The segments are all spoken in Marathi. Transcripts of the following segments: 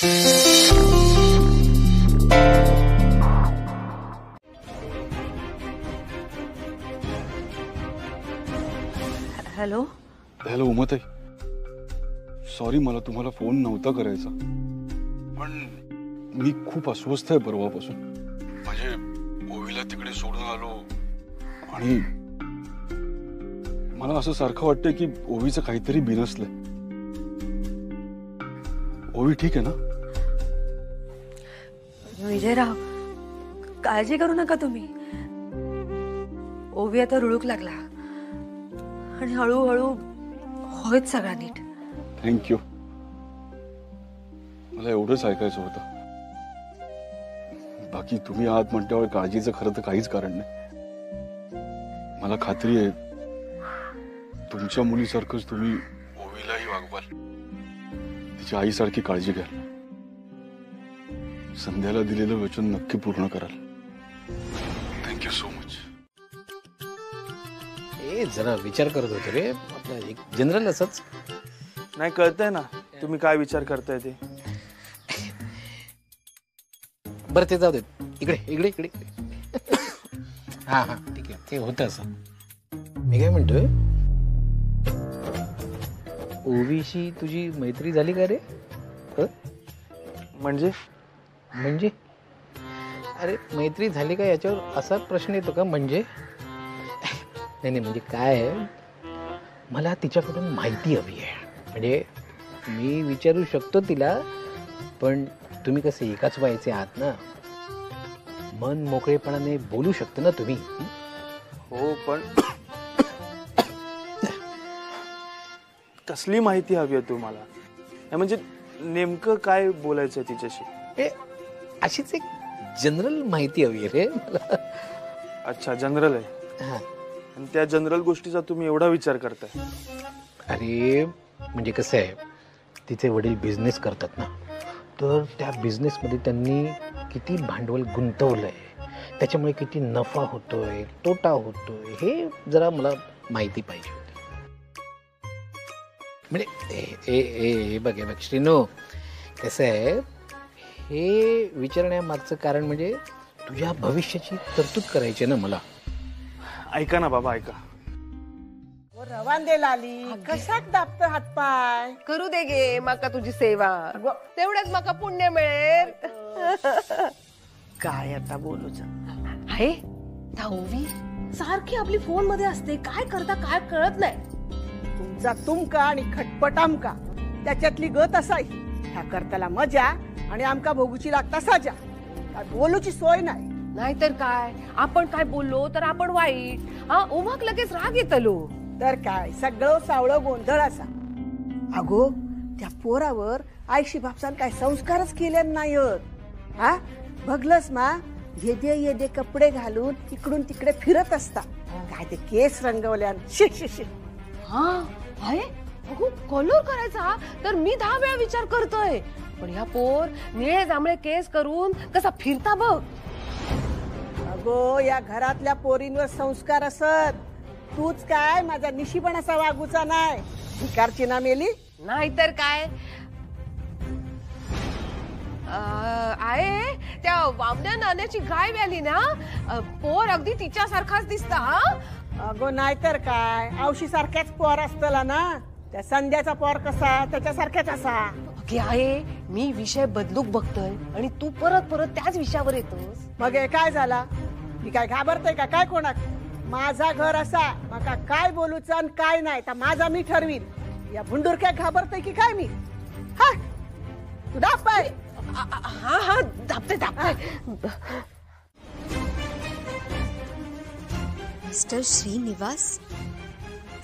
हॅलो हॅलो उमाताई, सॉरी मला तुम्हाला फोन नव्हता करायचा, पण मी खूप अस्वस्थ आहे परवापासून. म्हणजे ओवीला तिकडे सोडून आलो आणि मला असं सारखं वाटतंय की ओवीचं काहीतरी बिनसलंय. ओवी ठीक आहे ना? विजयराव, काळजी करू नका तुम्ही. ओवी आता रुळूक लागला आणि हळूहळू होईल सगळा नीट. थँक्यू. मला एवढंच ऐकायचं होतं. बाकी तुम्ही आहात म्हटल्यावर काळजीचं खरं तर काहीच कारण नाही. मला खात्री आहे तुमच्या मुलीसारखंच तुम्ही ओवीलाही वागवाल, तिच्या आईसारखी काळजी घ्याल, संध्याला दिलेलं वचन नक्की पूर्ण कराल. Thank you so much. जरा विचार करत होतो रे, आपला एक जनरल असंच. नाही कळतंय ना तुम्ही काय विचार करताय ते. बरं ते जाऊ दे, इकडे इकडे इकडे. हा हा ठीक आहे, ते होतं असं. मी काय म्हणतोय, ओवीशी तुझी मैत्री झाली का रे? म्हणजे म्हणजे अरे मैत्री झाली का याच्यावर असा प्रश्न येतो का? म्हणजे नाही नाही, म्हणजे काय आहे, मला तिच्याकडून माहिती हवी आहे. म्हणजे मी विचारू शकतो तिला, पण तुम्ही कसे एकाच वयाचे आहात ना, मन मोकळेपणाने बोलू शकतो ना तुम्ही. हो, पण कसली माहिती हवी आहे तुम्हाला? म्हणजे नेमकं काय बोलायचंय तिच्याशी? अशीच एक जनरल माहिती हवी आहे रे मला. अच्छा, जनरल आहे. हा, आणि त्या जनरल गोष्टीचा तुम्ही एवढा विचार करताय? अरे म्हणजे कसं आहे, तिचे वडील बिझनेस करतात ना, तर त्या बिझनेसमध्ये त्यांनी किती भांडवल गुंतवलंय, त्याच्यामुळे किती नफा होतोय, तोटा होतोय, हे जरा मला माहिती पाहिजे होती. म्हणजे बघ श्रीनो, कसं आहे, हे विचारण्यामागचं कारण म्हणजे तुझ्या भविष्याची तरतूद करायची ना मला. ऐका ना बाबा, ऐका. रवांदे लाली कशाक दाबत हातपाय? करू दे गे माका तुझी सेवा, तेवढंच माका पुण्य मिळेल. काय आता बोलूच आहे ओवी सारखी आपली फोन मध्ये असते, काय करता काय कळत नाही. तुमचा तुमका आणि खटपट आमका, त्याच्यातली गत असाई. ह्या करताला मजा आणि आमका भोगूची लागता साजा. काय बोलूची सोय नाही. नाहीतर काय, आपण काय बोललो तर आपण वाईट. हा, उमाक लगेच राग येतलो. तर काय सगळं सावळं गोंधळ असा. अगो त्या पोरावर आईशी बापसान काय संस्कारच केले नाहीत. हा बघलस मा, येदे येदे कपडे घालून इकडून तिकडे फिरत असता. काय ते केस रंगवल्यान शि शि शि. हा आहे, अगो कलर करायचा तर मी 10 वेळा विचार करतोय, पण ह्या पोर निळे जांभळे केस करून कसा फिरता बघ. अगो या घरातल्या पोरींवर संस्कार असत. तूच काय माझा निशीपण असा वागूचा नाही. भिकारची ना मेली. नाहीतर काय. आहे त्या वामण्या नाण्याची गाय व्याली ना, पोर अगदी तिच्यासारखाच दिसता. हा अगो नाहीतर काय, औशी सारख्याच पोर असतला ना. त्या संध्याचा पोर कसा त्याच्यासारख्याच असा. ओके आहे, मी विषय बदलूक बघतोय आणि तू परत परत त्याच विषयावर येतोस. मग हे काय झाला? मी काय घाबरतय का काय कोणाक? माझा घर असा, मका काय बोलूच आणि काय नाही तर माझा मी ठरवीन. या भुंडुरक्या घाबरतय की काय मी? हा तू दाब पाय. हा हा दाबते दाबते. Mister Srinivas,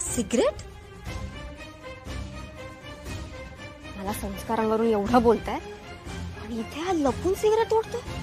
cigarette? मला संस्कारांवरून एवढं बोलताय आणि इथे हा लपून सिगरेट ओढतोय.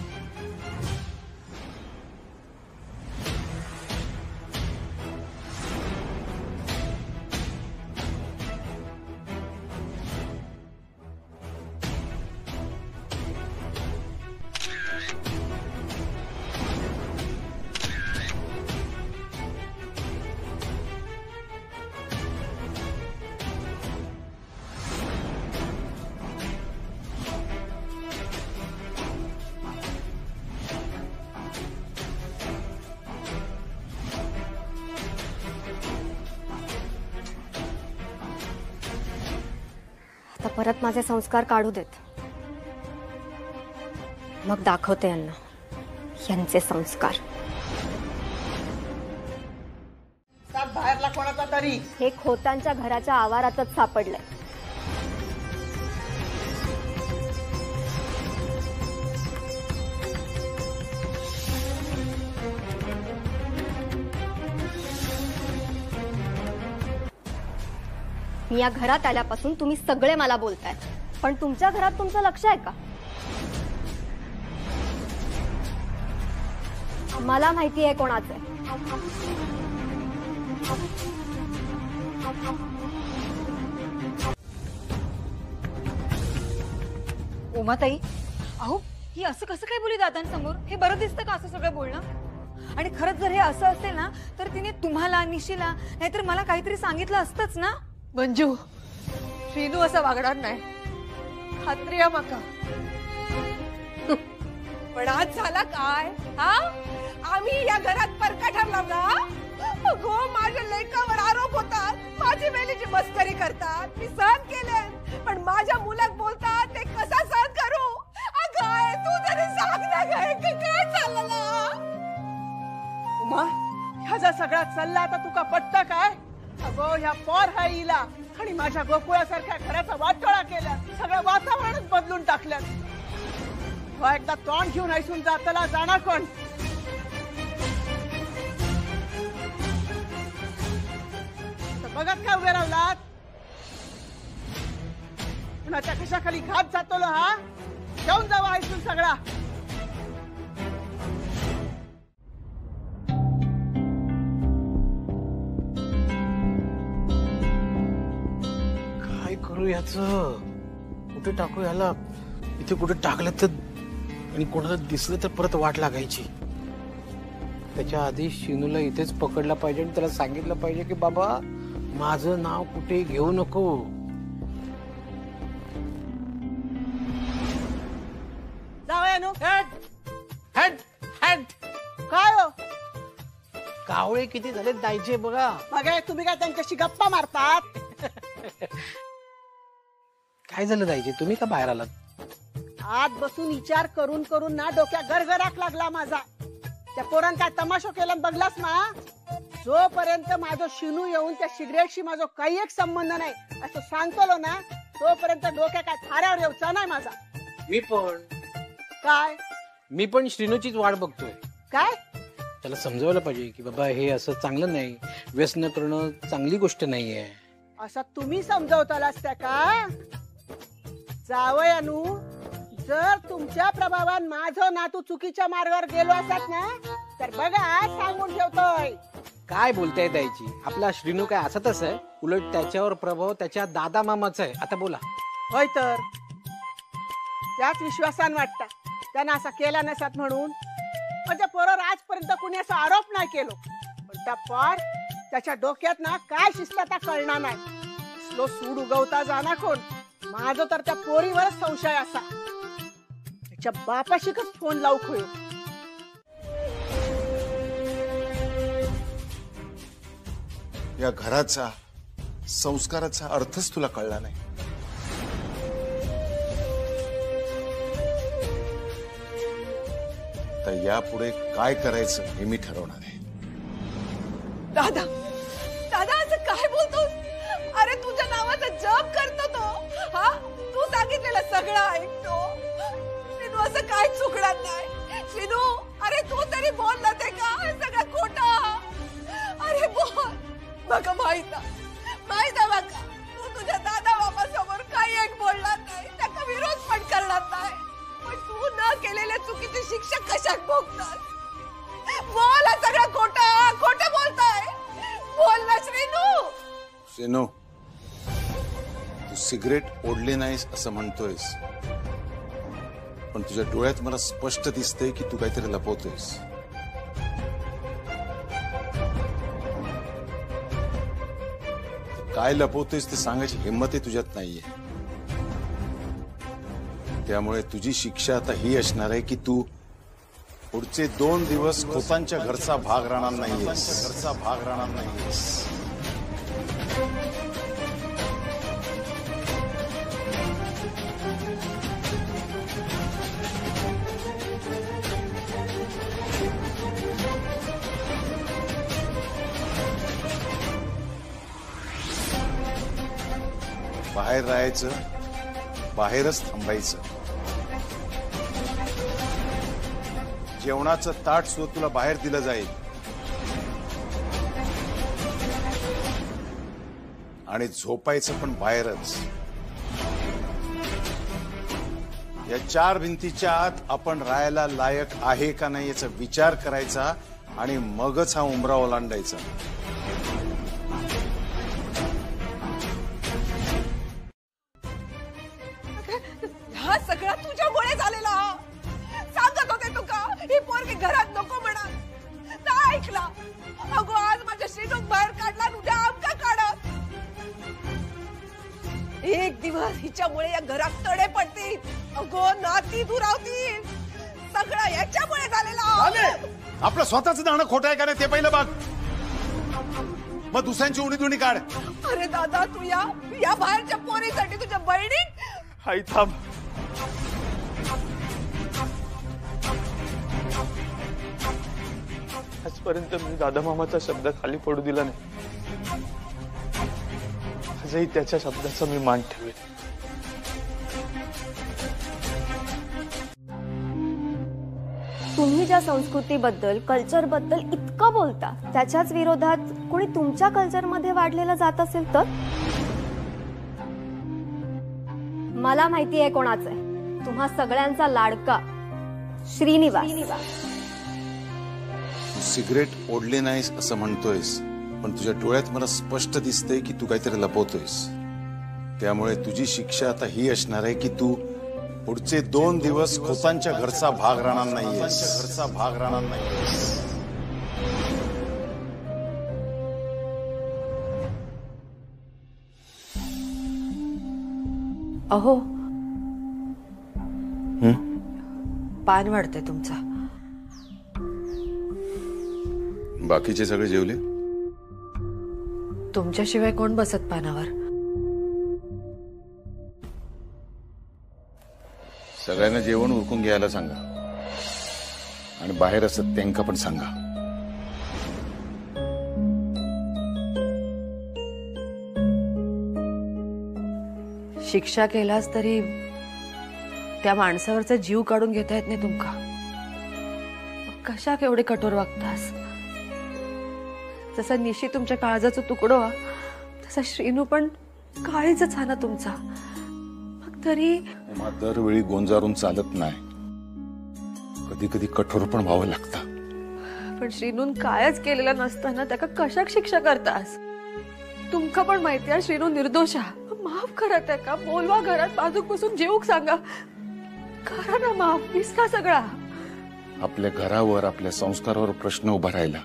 परत माझे संस्कार काढू देत, मग दाखवते यांना यांचे संस्कार. बाहेरला कोणाचा तरी हे खोतांच्या घराच्या आवारातच सापडलंय. मी या घरात आल्यापासून तुम्ही सगळे मला बोलताय, पण तुमच्या घरात तुमचं लक्ष आहे का? मला माहिती आहे कोणाचं आहे. उमाताई, अहो ही असं कसं काय बोली दादांसमोर? हे बरं दिसतं का असं सगळं बोलणं? आणि खरंच जर हे असं असेल ना तर तिने तुम्हाला, निशिला नाहीतर मला काहीतरी सांगितलं असतंच ना. मंजू, श्रीनू असं वागणार नाही, खात्री आहे माका. पण आज झाला काय? हा, आम्ही या घरात परका ठरला ना. अगो, माझ्या लेकावर आरोप होतात, माझी मेलीची मस्करी करतात, मी सहन केले, पण माझ्या मुलाक बोलतात, ते कसा सहन करू? अगं तू तरी सांग ना काय चाललं? उमा, ह्याचा सगळा चल्ला आता तुका पटतं काय? अगो ह्या पोर हाईला आणि माझ्या गोकुळासारख्या घराचा वाटोळा केला, सगळं वातावरणच बदलून टाकलं. एकदा तोंड घेऊन ऐसून जातला जाणार कोण? बघत काय उभे राहलात? कुणाच्या कशाखाली घात जातो हा? घेऊन जावा ऐसून सगळा. काय करू याच? कुठे टाकू याला? इथे कुठे टाकलं तर आणि कोणाला दिसलं तर परत वाट लागायची. त्याच्या आधी शिनूला इथेच पकडला पाहिजे आणि त्याला सांगितलं पाहिजे की बाबा माझं नाव कुठे घेऊ नको. जावयानो, हट हट. काय हो? कावळे किती झाले जायचे बघा. मग तुम्ही काय त्यांच्याशी गप्पा मारतात? काय झालं जायचे? तुम्ही का बाहेर आलात? आत बसून विचार करून करून ना डोक्या गरगराक लागला माझा. त्या पोरान काय तमाशा केला बघलास ना? जोपर्यंत माझं शिनू येऊन त्या सिगरेटशी माझा काही एक संबंध नाही असं सांगतो ना, तोपर्यंत डोक्या काय थाऱ्यावर येऊचा नाही माझा. मी पण श्रीनूचीच वाट बघतोय. काय त्याला समजावलं पाहिजे की बाबा हे असं चांगलं नाही, व्यसन करणं चांगली गोष्ट नाहीये. असं तुम्ही समजावतालास त्या का? जावयानू, जर तुमच्या प्रभावान माझं नातू चुकीच्या मार्गावर गेलो असत ना तर बघा सांगून ठेवतोय. काय बोलताय द्यायची? आपला श्रीनू काय असतच आहे? उलट त्याच्यावर प्रभाव त्याच्या दादा मामाचा आहे. आता बोला. होय तर त्याच विश्वासान वाटता त्यानं असा केला नसत म्हणून. माझ्या पोरावर आजपर्यंत कुणी असा आरोप नाही केलो, पण त्या पार त्याच्या डोक्यात ना काय शिस्तता कळणार नाही. स्लो सूड उगवता जाना कोण? माझं तर त्या पोरीवरच संशय असा. त्याच्या बापाशी कस फोन लावू खोयो. या घराचा संस्काराचा अर्थच तुला कळला नाही. तर यापुढे काय करायचं हे मी ठरवणार आहे. दादा, दादा असं काय बोलतोस? अरे तुझ्या नावाचा जप करतो तो. हा, तू सांगितलेलं सगळं ऐकतो. श्रीनू असं काय चुकणार नाही. श्रीनू, अरे तू तरी बोल ना, ते काय सगळं खोटं? अरे बोल. बघा माहित आहे बघा, तू तुझ्या दादा बाबा समोर काही एक बोलणार नाही, त्याचा विरोध पण करणार नाही, पण तू न केलेल्या चुकीची शिक्षा कशात भोगणार? बोल, सगळं खोटं खोटं बोलताय. बोल ना श्रीनू. श्रीनू, तू सिगरेट ओढली नाहीस असं म्हणतोयस, पण तुझ्या डोळ्यात मला स्पष्ट दिसतंय की तू काहीतरी लपवतोयस. काय लपवतोयस ते सांगायची हिंमत तुझ्यात नाहीये. त्यामुळे तुझी शिक्षा आता ही असणार आहे की तू पुढचे 2 दिवस खोतांच्या घरचा भाग राहणार नाहीयेस. बाहेर राहायचं, बाहेरच थांबायचं. जेवणाचं ताट सुद्धा तुला बाहेर दिलं जाईल आणि झोपायचं पण बाहेरच. या 4 भिंतीच्या आत आपण राहायला लायक आहे का नाही याचा विचार करायचा आणि मगच हा उंबरा ओलांडायचा. हा सगळा तुझ्यामुळे झालेला. सांगत होते तू का ही पोरगी घरात नको म्हणा, नाही ऐकला. अगो आज माझ्या श्रीनूक बाहेर काढला, उद्या आमका काढत. एक दिवस हिच्यामुळे या घरात तडे पडतील, अगो नाती दुरावतील. सगळं याच्यामुळे झालेला. आपलं स्वतःच दाणं खोटं आहे का नाही ते पहिलं बघ, मग दुसऱ्यांची उणी काढ. अरे दादा, तू या बाहेरच्या पोरीसाठी तुझ्या बहिणी. आई थांब. आजपर्यंत मी दादा मामाचा शब्द खाली पडू दिला नाही. आजही त्याच्या शब्दाचा मी मान ठेवेन. तुम्ही ज्या संस्कृतीबद्दल, कल्चरबद्दल इतकं बोलता, त्याच्याच विरोधात कोणी तुमच्या कल्चरमध्ये वाढलेलं जात असेल तर? मला माहिती आहे कोणाचं आहे. तुम्हा सगळ्यांचा लाडका श्रीनिवास. तू सिगरेट ओढले नाहीस असं म्हणतोयस, पण तुझ्या डोळ्यात मला स्पष्ट दिसतंय की तू काहीतरी लपवतोयस. त्यामुळे तुझी शिक्षा आता ही असणार आहे की तू पुढचे 2 दिवस खोतांच्या घरचा भाग राहणार नाहीयेस. अहो, पान वाढतंय तुमचा. बाकीचे सगळे जेवले? तुमच्याशिवाय कोण बसत पानावर? सगळ्यांना जेवण उरकून घ्यायला सांगा आणि बाहेर असत त्यांना पण सांगा. शिक्षा केलास तरी त्या माणसावरचा जीव काढून घेता येत नाही तुमका. कशा केवढे कठोर वागतास. जसा निशी तुमच्या काळजाचा तुकडो तसा श्रीनू पण काळीच हा ना तुमचा. मग तरी दरवेळी गोंजारून चालत नाही, कधी कधी कठोर पण व्हावं लागतं. पण श्रीनून कायच केलेला नसताना त्याका कशाक शिक्षा करतास? तुमका पण माहिती आहे श्रीनू निर्दोष आहे. माफ करा त्याका, बोलवा घरात, बाजूक बसून जेवूक सांगा. करा ना माफ, विसरा सगळा. आपल्या घरावर, आपल्या संस्कारावर प्रश्न उभा राहिला,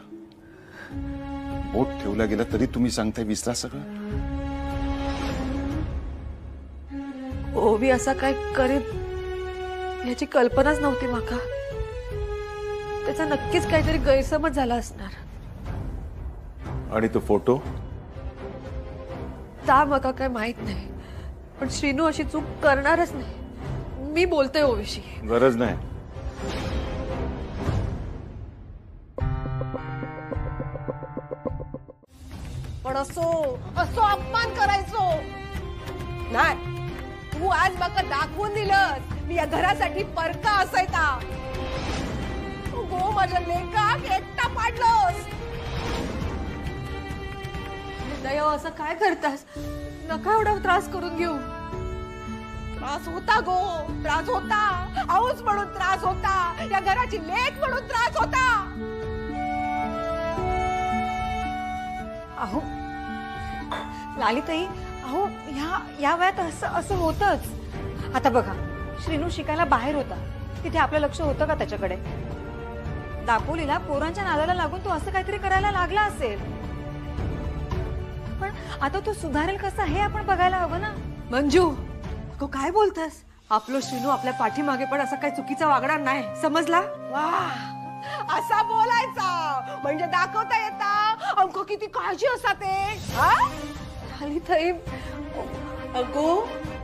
बोट ठेवला गेला तरी तुम्ही सांगताय विसरा सगळं. ओवी असा काय करीत याची कल्पनाच नव्हती माका. त्याचा नक्कीच काहीतरी गैरसमज झाला असणार. आणि तो फोटो ता मका काय माहित नाही, पण श्रीनू अशी चूक करणारच नाही. मी बोलते ओवीशी. गरज नाही. पण असो अपमान करायचो नाही. तू आज माका दाखवून दिलं मी या घरासाठी परका असायचा. गो माझ्या लेकाक एकटा पाडलोस. दया, असं काय करतास? नका एवढा त्रास करून घेऊ. त्रास होता गो, त्रास होता. आऊस म्हणून त्रास होता, या घराची लेक म्हणून त्रास होता. अहो लालिताई, अहो या वयात असं होतच. आता बघा, श्रीनू शिकायला बाहेर होता, तिथे आपलं लक्ष होतं का त्याच्याकडे? दापोलीला पोरांच्या नादाला लागून तो असं काहीतरी करायला लागला असेल. पण आता तो सुधारेल कसा हे आपण बघायला हवं ना. मंजू, तू काय बोलतेस? आपलं श्रीनू आपल्या पाठीमागे पण असं काही चुकीचा वागणार नाही, समजला? वाह, असा बोलायचा म्हणजे दाखवता येता अंको किती काळजी असा ते. लालिताई, अगो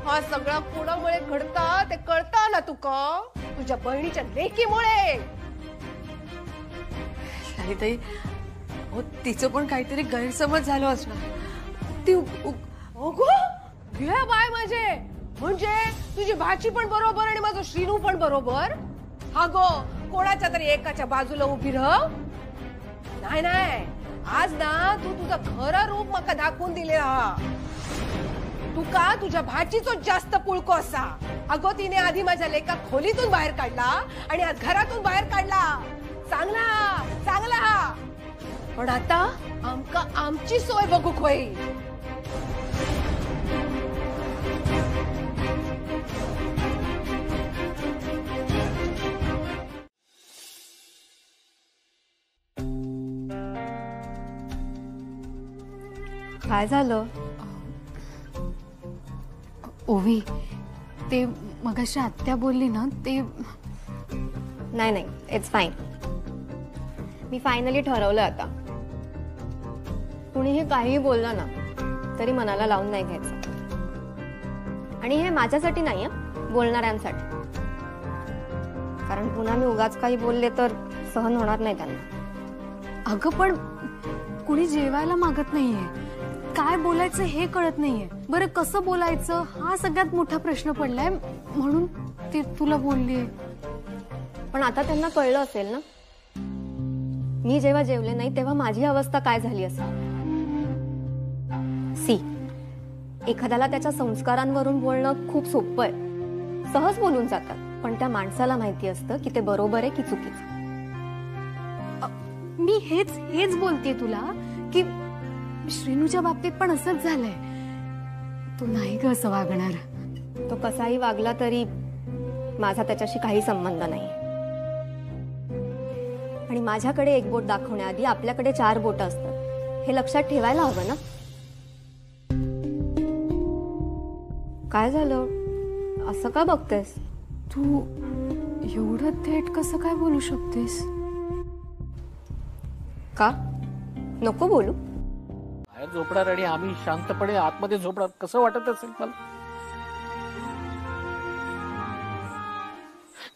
हा सगळा कोणामुळे घडता ते कळतं ना तुका? तुझ्या बहिणीच्या लेकीमुळे. लालिताई, हो तिचं पण काहीतरी गैरसमज झालं असणार. ती अगो घे बाय माझे, म्हणजे तुझी भाची पण बरोबर आणि माझं श्रीनू पण बरोबर. हा गो कोणाच्या तरी एकाच्या बाजूला उभी राह. नाही नाही, आज ना तू तुझं खरं रूप मका दाखवून दिले हा. तू का तुझ्या भाचीचो जास्त पुळको असा. अगो तिने आधी माझ्या लेका खोलीतून बाहेर काढला आणि आज घरातून बाहेर काढला. चांगला चांगला, पण आता आमका आमची सोय बघूक होईल. काय झालं? ओवी, ते मगाशी आत्या बोलली ना ते. नाही नाही, इट्स फाईन. मी फायनली ठरवलं आता. कुणीही काहीही बोललं ना तरी मनाला लावून नाही घ्यायचं. आणि हे माझ्यासाठी नाही बोलणाऱ्यांसाठी. कारण पुन्हा मी उगाच काही बोलले तर सहन होणार नाही त्यांना. अगं पण कुणी जेवायला मागत नाहीये, काय बोलायचं हे कळत नाहीये. बरं कसं बोलायचं हा सगळ्यात मोठा प्रश्न पडलाय, म्हणून ती तुला बोललीये. पण आता त्यांना कळलं असेल ना, मी जेव्हा जेवले नाही तेव्हा माझी अवस्था काय झाली असेल. सी, एखाद्याला त्याच्या संस्कारांवरून बोलणं खूप सोपं आहे. सहज बोलून जातात, पण त्या माणसाला माहिती असतं की ते बरोबर आहे की चुकीचं. मी हेच बोलतेय तुला की श्रीनूच्या बाबतीत पण असंच झालंय. तू नाही ग असं वागणार. तो कसाही वागला तरी माझा त्याच्याशी काही संबंध नाही. आणि माझ्याकडे एक बोट दाखवण्याआधी आपल्याकडे 4 बोट असतात, हे लक्षात ठेवायला हवं ना. काय झालं? असं का बघतेस? तू एवढं थेट कसं काय बोलू शकतेस? का नको बोलू? बाहेर झोपणार आणि आम्ही शांतपणे आतमध्ये झोपणार, कसं वाटत असेल मला.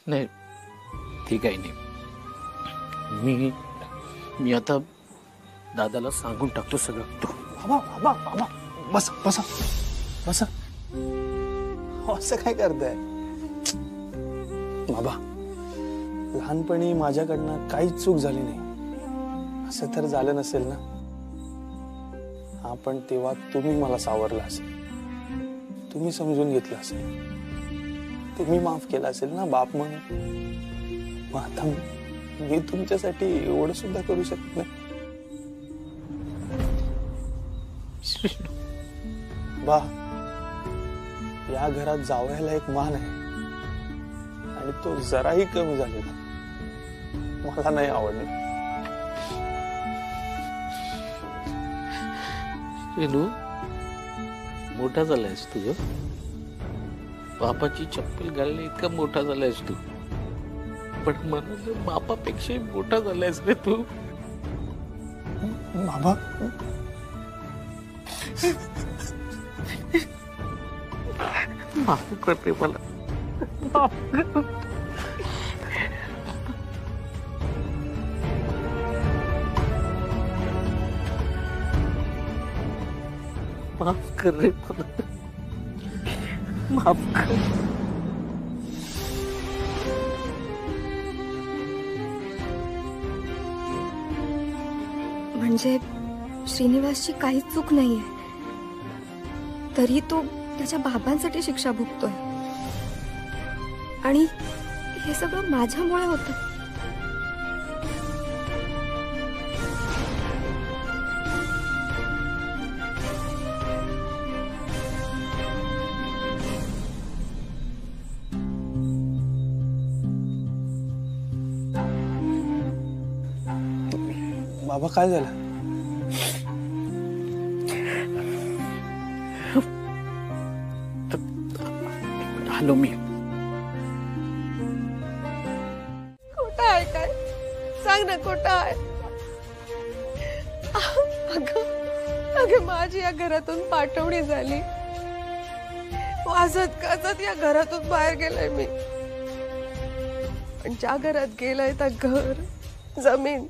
नाही ठीक आहे. नाही, मी आता दादाला सांगून टाकतो सगळं. बाबा बाबा बाबा, बसा बसा बसा. असं काय करताय बाबा? लहानपणी माझ्याकडनं काहीच चूक झाली नाही. असं तर झालं नसेल ना? हा, पण तेव्हा तुम्ही मला सावरलं असेल, तुम्ही समजून घेतलं असेल, तुम्ही माफ केलं असेल ना बाप म्हणून. मग आता मी तुमच्यासाठी एवढं सुद्धा करू शकत नाही. बा, या घरात जावयाला एक मान आहे आणि तो जराही कमी झालेला मला नाही आवडलं. श्रीनू, मोठा झालायस तू. बापाची चप्पल घालणे इतका मोठा झालायस तू, पण म्हणून बापापेक्षा मोठा झालायस रे तू. बाबा, माफ करते मला. माफ कर. माफ कर रे मला. माफ कर. म्हणजे श्रीनिवासची काहीच चूक नाहीये, तरी तो त्याच्या बाबांसाठी शिक्षा भोगतोय. आणि हे सगळं माझ्यामुळे होतं. बाबा काय झालं? आलो मी. कुठं आहे काय? सांग ना कुठं आहे? अगं माझी या घरातून पाठवणी झाली. वाजत गाजत या घरातून बाहेर गेलोय मी. पण ज्या घरात गेलंय त्या घर जमीन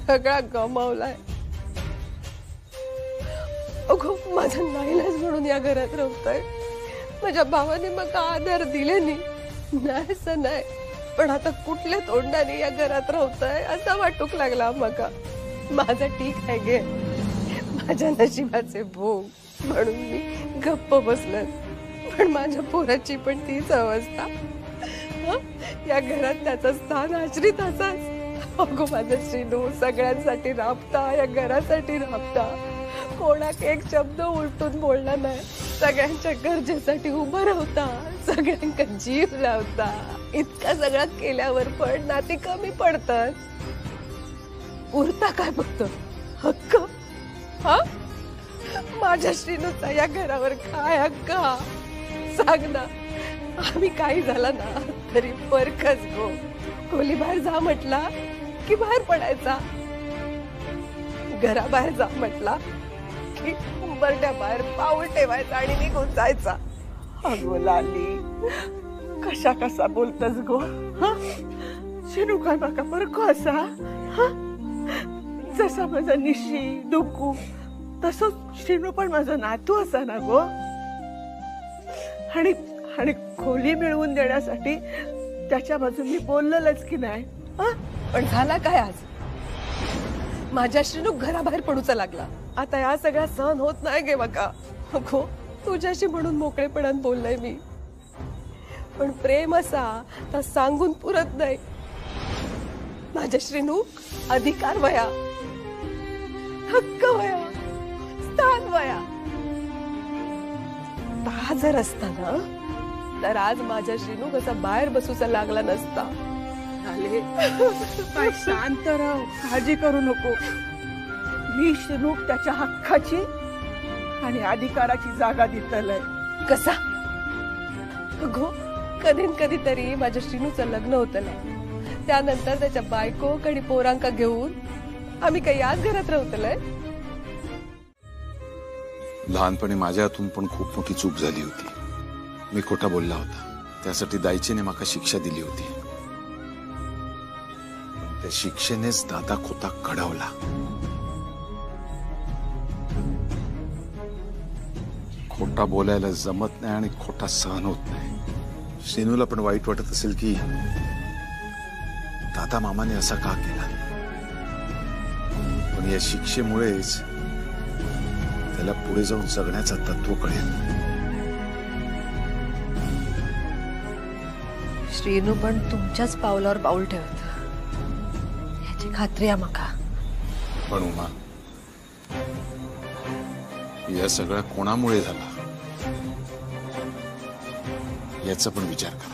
सगळा गमावलाय. अगो माझा नाईलाज म्हणून या घरात राहतोय. माझ्या भावाने मग आधार दिले नाही असं नाही, पण आता कुठल्या तोंडाने या घरात राहतोय असा वाटूक लागला मका. माझा ठीक आहे गे, माझ्या नशिबाचे भोग म्हणून मी गप्प बसले. पण माझ्या पोराची पण तीच अवस्था. या घरात त्याचं स्थान आश्रित असाच. अगो माझा श्रीनू सगळ्यांसाठी राबता, या घरासाठी राबता. कोणाक एक शब्द उलटून बोलला नाही. सगळ्यांच्या गरजेसाठी उभं राहता, सगळ्यांका जीव लावता. इतका सगळा केल्यावर पण नाती कमी पडतात. उरता काय फक्त हक्क? हा, माझ्या श्रीनूचा या घरावर काय हक्क? सांग ना. आम्ही काही झालं ना तरी परकच गो. खोली बाहेर जा म्हटला की बाहेर पडायचा, घराबाहेर जा म्हटला की उंबरट्या बाहेर पाऊल ठेवायचा आणि निघून जायचा. अगो लाली, कसा बोलतस गो? शिनू काय माका परको असा? जसा माझा निशी दुखू तसंच श्रीनू पण माझा नातू असा ना गो. आणि खोली मिळवून देण्यासाठी त्याच्या बाजूने बोललेलंच की नाही. पण झाला काय आज? माझ्या श्रीनू घराबाहेर पडूचा लागला. आता या सगळ्या सहन होत नाही गे बघा. अगो तुझ्याशी म्हणून मोकळेपणात बोललाय मी, पण प्रेम असा तर सांगून पुरत नाही. माझ्या श्रीनू अधिकार वया, हक्क वया, स्थान वया. हा जर असता ना तर आज माझ्या श्रीनू कसा बाहेर बसूचा लागला नसता. काय शांत राह, काळजी करू नको. मी श्रीनूक त्याच्या हक्काची आणि अधिकाराची जागा दिलंय. कसा? अगो कधीतरी माझ्या श्रीनूचं लग्न होतलंय. त्यानंतर त्याच्या बायको आणि पोरांका घेऊन आम्ही काही याच घरात राहतलंय. लहानपणी माझ्या हातून पण खूप मोठी चूक झाली होती. मी खोटा बोलला होता, त्यासाठी दायचेने माका शिक्षा दिली होती. त्या शिक्षेनेच दादा खोटा घडवला. खोटा बोलायला जमत नाही आणि खोटा सहन होत नाही. श्रीनूला पण वाईट वाटत असेल की दादा मामाने असा का केला, पण या शिक्षेमुळेच त्याला पुढे जाऊन जगण्याचं तत्व कळेल. श्रीनू पण तुमच्याच पावलावर पाऊल ठेवत याची खात्री आहे मका. पण उमा, या सगळ्या कोणामुळे झाला याचा पण विचार करा.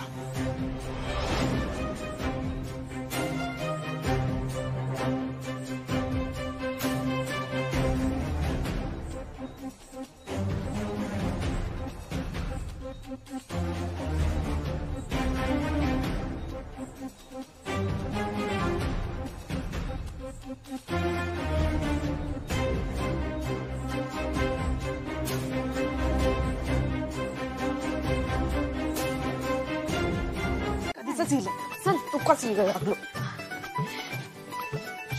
चल तू कसं लागलो.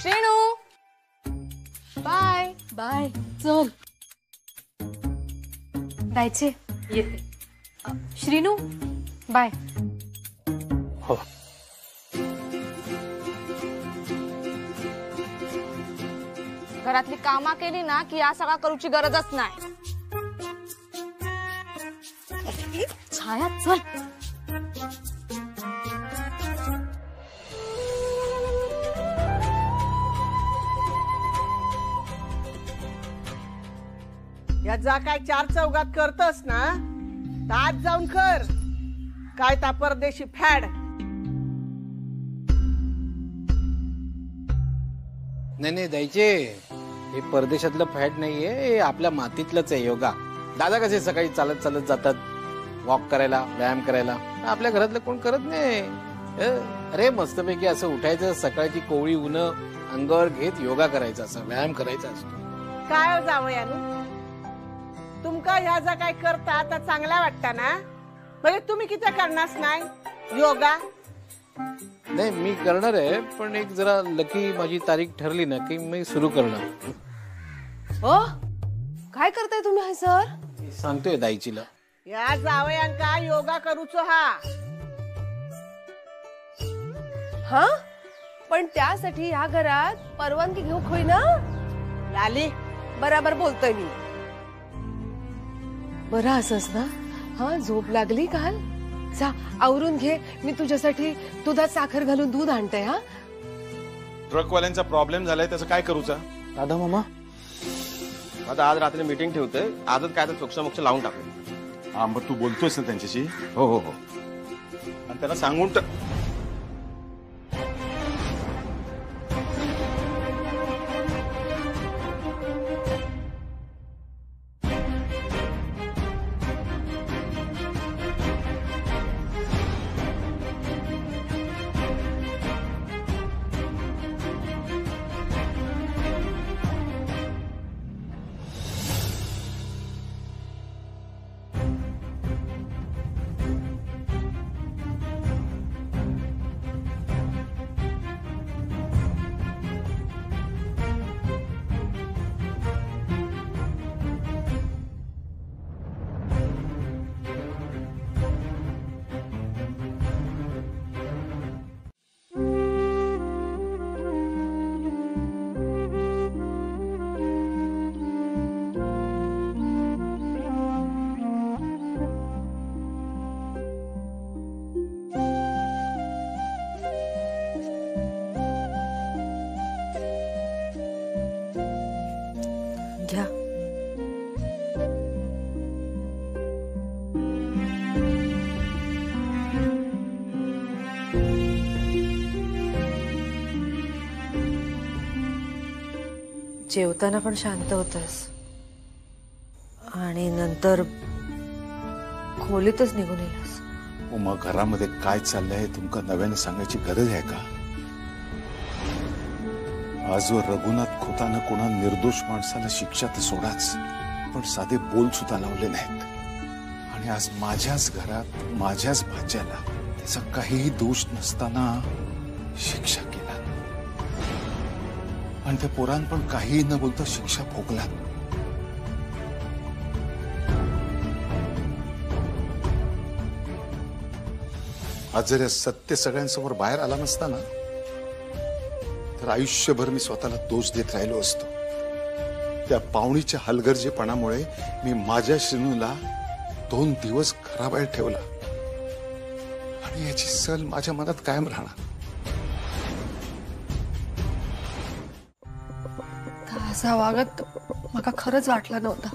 श्रेणू बाय बाय. चल जायचे. श्रीनू बाय. हो. घरातली कामा केली ना की या सगळा करूची गरजच नाही. छाया चल. या जा काय चार चौघात करतस ना तर आज जाऊन कर. काय ता परदेशी फॅड. नाही द्यायचे. हे परदेशातलं फॅट नाहीये, हे आपल्या मातीतलंच आहे योगा. दादा कसे सकाळी चालत चालत जातात वॉक करायला, व्यायाम करायला. आपल्या घरातलं कोण करत नाही. अरे मस्तपैकी असं उठायचं, सकाळची कोवळी उन्ह अंगावर घेत योगा करायचा, असं व्यायाम करायचा असतो. काय जावं यानु तुमका ह्या जा काय करता तर चांगला वाटता ना. म्हणजे तुम्ही किती करणार नाही योगा. नाही मी करणार आहे, पण एक जरा लकी माझी तारीख ठरली ना की मी सुरू करणार. हो काय करताय तुम्ही हाय सर? सांगतोय दाईचीला. या जावयांका योगा करूचो हा पण त्यासाठी या घरात परवानगी घेऊ खोय ना. लाली बराबर बोलतोय मी. बरं असंच ना. हा झोप लागली काल. जा आवरून घे, मी तुझ्यासाठी दुधात साखर घालून दूध आणते. हा ट्रकवाल्यांचा प्रॉब्लेम झालाय, त्याचं काय करूचा? दादा मामा आता आज रात्री मीटिंग ठेवतोय, आजच काय तर चोक्ष लावून टाकू. हा मग तू बोलतोयस ना त्यांच्याशी? हो हो हो. आणि त्यांना सांगून घ्या. जेवताना पण शांत होतस आणि नंतर खोलीतच निघून येलास. मग घरामध्ये काय चाललंय तुमका नव्याने सांगायची गरज आहे का? आजवर रघुनाथ खोतानं कोणा निर्दोष माणसाला शिक्षा तर सोडाच, पण साधे बोल सुद्धा लावले नाहीत. आणि आज माझ्याच घरात माझ्याच भाच्याला त्याचा काहीही दोष नसताना शिक्षा केला. आणि त्या पोरान पण काहीही न बोलता शिक्षा भोगला. आज जर सत्य सगळ्यांसमोर बाहेर आला नसता ना, तर आयुष्यभर मी स्वतःला दोष देत राहिलो असतो. त्या पाहुणीच्या हलगर्जेपणामुळे मी माझ्या श्रीनूला 2 दिवस घराबाहेर ठेवला आणि याची सल माझ्या मनात कायम राहणार. असा वागत मला खरंच वाटला नव्हता.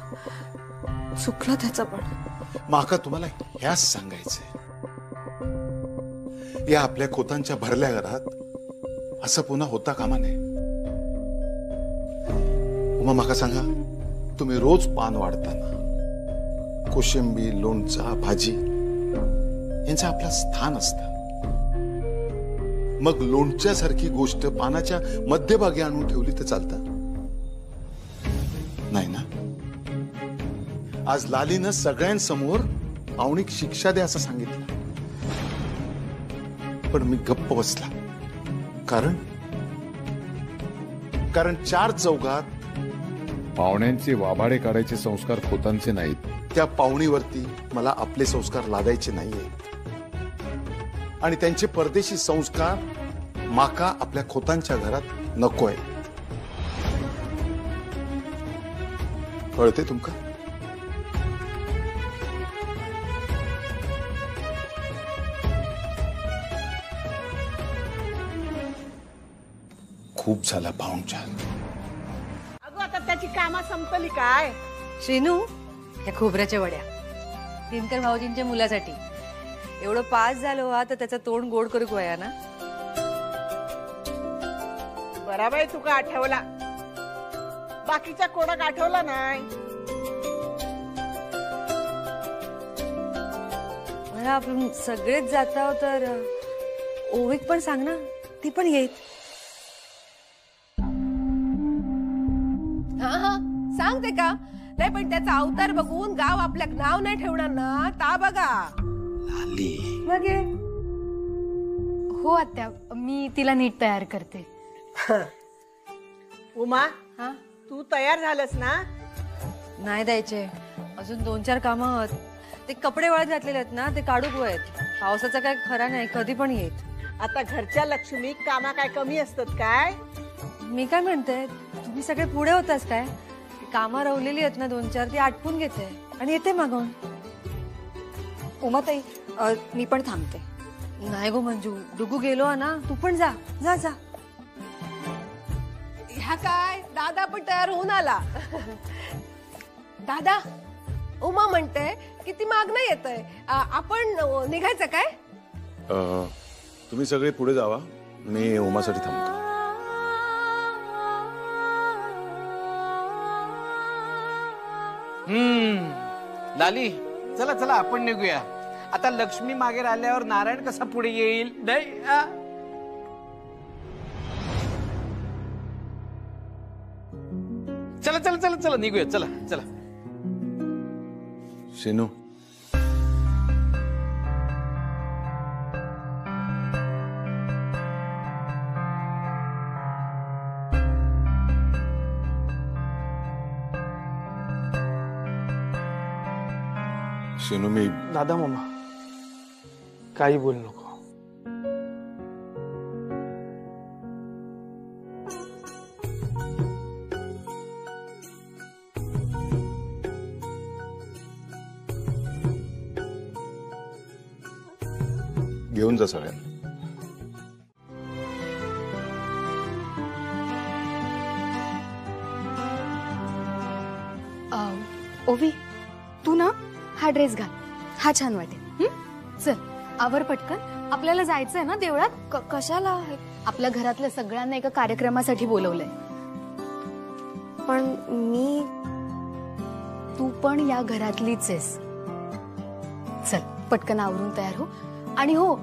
चुकलं त्याचं पण. माका तुम्हाला ह्याच सांगायचंय, या आपल्या खोतांच्या भरल्या घरात असं पुन्हा होता कामा नये. उमा माका सांगा, तुम्ही रोज पान वाढताना कोशिंबीर, लोणचा, भाजी यांचं आपलं स्थान असतं. मग लोणच्यासारखी गोष्ट पानाच्या मध्यभागी आणून ठेवली तर चालतं नाही ना? आज लालीनं सगळ्यांसमोर पाहुणीक शिक्षा द्या असं सांगितलं, पण मी गप्प बसला. कारण 4 चौघात पाहुण्यांचे वाभाडे काढायचे संस्कार खोतांचे नाहीत. त्या पाहुणीवरती मला आपले संस्कार लादायचे नाहीये. आणि त्यांचे परदेशी संस्कार माका आपल्या खोतांच्या घरात नकोय. कळते तुमका? खूप झाला पाहुणचार. अगं आता त्याची कामा संपली काय? श्रीनू, या खोबऱ्याच्या वड्या दिनकर भाऊजींच्या मुलासाठी. एवढं पास झालो हा तर त्याचं तोंड गोड करू गोया ना. बराबर तुका आठवला, बाकीच्या कोणाक आठवला नाही. आपण सगळेच जात आहोत तर ओवीक पण सांग ना, ती पण येईल. हा सांगते का नाही, पण त्याचा अवतार बघून गाव आपल्या नाव नाही ठेवणार ना. ता बघा बघे. हो आत्या, मी तिला नीट तयार करते. उमा, तू तयार झालंस ना? नाही द्यायचे. अजून 2-4 कामं आहेत. ते कपडे वाळत घातलेले आहेत ना, ते काढू आहेत. पावसाचा काय खरा नाही, कधी पण येईल. आता घरच्या लक्ष्मी कामा काय कमी असतात काय? मी काय म्हणते, तुम्ही सगळे पुढे होतास काय? कामं रवलेली आहेत ना 2-4, ती आटपून घेते आणि येते मागून. उमाताई, मी पण थांबते. नाही गो मंजू, डुगू गेलो ना, तू पण जा जा जा. ह्या काय दादा पण तयार होऊन आला. दादा, उमा म्हणते की ती मागणं येतंय, आपण निघायचं काय? तुम्ही सगळे पुढे जावा, मी उमासाठी थांबतो. लाली, चला चला आपण निघूया. आता लक्ष्मी मागे राहिल्यावर नारायण कसा पुढे येईल? नाही चला चला चला चला निघूया. चला चला. शेनू, शेनू, मी दादा मामा काही बोलू नको. घेऊन जा सगळ्यांना. ओवी, तू ना हा ड्रेस घाल, हा छान वाटेल. चल आवर पटकन, आपल्याला जायचंय ना देवळात. कशाला? आपल्या घरातल्या सगळ्यांना एका कार्यक्रमासाठी बोलवलंय. पण मी, तू पण या घरातलीच आहेस. चल पटकन आवरून तयार हो. आणि हो,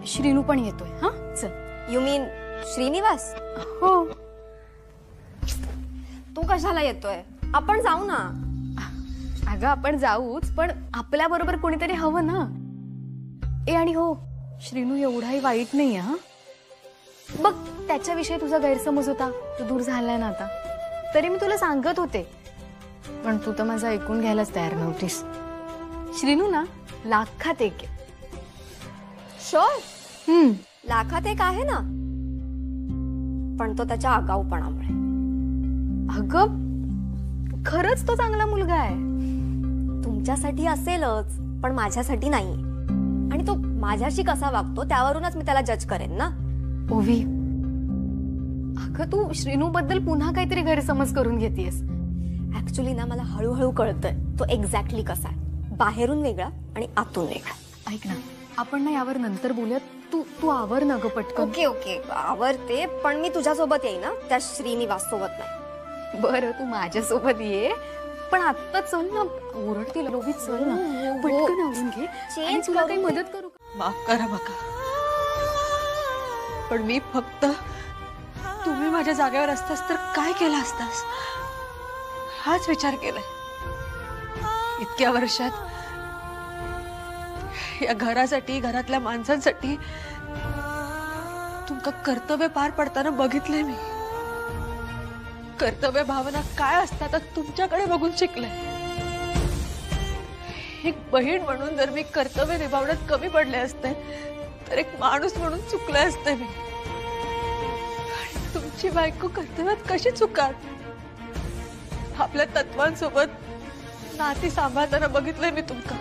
श्रीनू पण येतोय. हा चल. यू मीन श्रीनिवास? हो. तू कशाला येतोय? आपण जाऊ ना. अगं आपण जाऊच, पण आपल्या बरोबर कोणीतरी हवं ना. ए आणि हो, श्रीनू एवढाही वाईट नाही. हा बघ, त्याच्याविषयी तुझा गैरसमज होता, तू दूर झालाय ना आता. तरी मी तुला सांगत होते, पण तू तर माझं ऐकून घ्यायलाच तयार नव्हतीस. श्रीनू ना लाखात एक आहे. शोर? लाखात एक आहे ना, पण तो त्याच्या आगाऊपणामुळे. अगं खरंच तो चांगला मुलगा आहे. तुमच्यासाठी असेलच, पण माझ्यासाठी नाही. आणि तो माझ्याशी कसा वागतो त्यावरूनच मी त्याला जज करेन ना. ओवी, अगं तू श्रीनू बद्दल पुन्हा काहीतरी गैरसमज करून घेतेस. ऍक्च्युली ना मला हळूहळू कळतंय तो एक्झॅक्टली कसा आहे. बाहेरून वेगळा आणि आतून वेगळा. ऐक ना, आपण ना यावर नंतर बोलूयात. तू आवर ना ग पटकन. ओके ओके आवरते, पण मी तुझ्यासोबत येईन ना, त्या श्रीनिवास सोबत नाही. बरं, तू माझ्यासोबत ये, पण आत्ता चल ना. ओरडतील लोभी, चल ना पटकन आवरून घे. चेंज तुला काही मदत करू का? माफ करा बघा, पण मी फक्त तुम्ही माझ्या जागेवर असतास तर काय केलं असतास हाच विचार केलाय. इतक्या वर्षात या घरासाठी, घरातल्या माणसांसाठी तुमका कर्तव्य पार पडताना बघितलंय मी. कर्तव्य भावना काय असतात तुमच्याकडे बघून शिकले. एक बहीण म्हणून जर मी कर्तव्य निभावण्यात कमी पडले असते तर एक माणूस म्हणून चुकले असते मी. तुमची बायको कर्तव्यात कशी चुकाल? आपल्या तत्वांसोबत नाती सांभाळताना बघितलंय मी तुमका,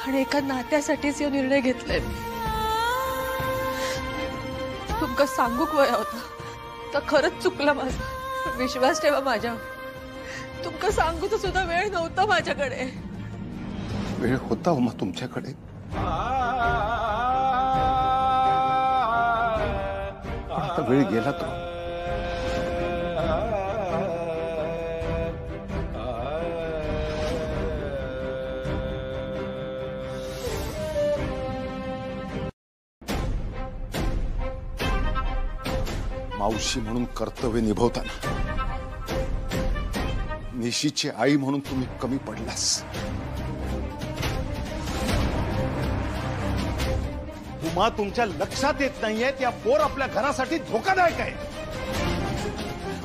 आणि एका नात्यासाठीच निर्णय घेतलाय मी. तुमका सांगू वया होता तर खरंच चुकलं माझं. विश्वास ठेवा माझ्यावर. तुमका सांगूच सुद्धा वेळ नव्हता माझ्याकडे. वेळ होता मग तुमच्याकडे. आता वेळ गेला तो. मावशी म्हणून कर्तव्य निभवताना निशीची आई म्हणून तुम्ही कमी पडलास. उमा, तुमच्या लक्षात येत नाहीये त्या पोर आपल्या घरासाठी धोकादायक आहे.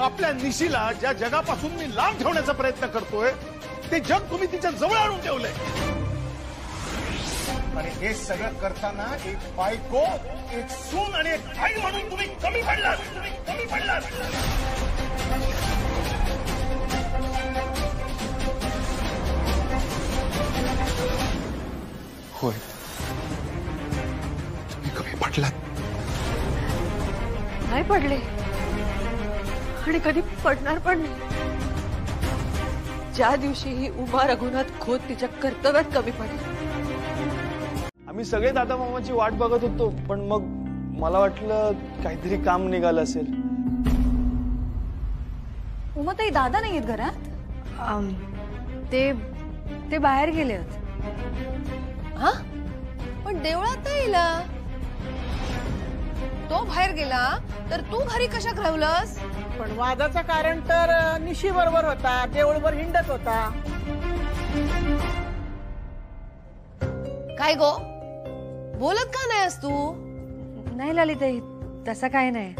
आपल्या निशीला ज्या जगापासून मी लांब ठेवण्याचा प्रयत्न करतोय ते जग तुम्ही तिच्या जवळ आणून ठेवलंय. आणि हे सगळं करताना एक बायको, एक सून आणि एक आई म्हणून तुम्ही कमी पडलात. होय, तुम्ही कमी पडलात. नाही पडले आणि कधी पडणार पण नाही. ज्या दिवशी ही उमा रघुनाथ खोत तिच्या कर्तव्यात कमी पडली. आम्ही सगळे दादा मामाची वाट बघत होतो, पण मग मला वाटलं काहीतरी काम निघालं असेल. उमाताई दादा नाहीयेत घरात? ते बाहेर गेलेत. हा, पण देवळात येईल. तो बाहेर गेला तर तू घरी कशा राहुलस? पण वादाचं कारण तर निशी बरोबर होता, देऊळभर हिंडत होता. काय गो, बोलत का नाहीस तू? नाही ललिताई, तसं काय नाही.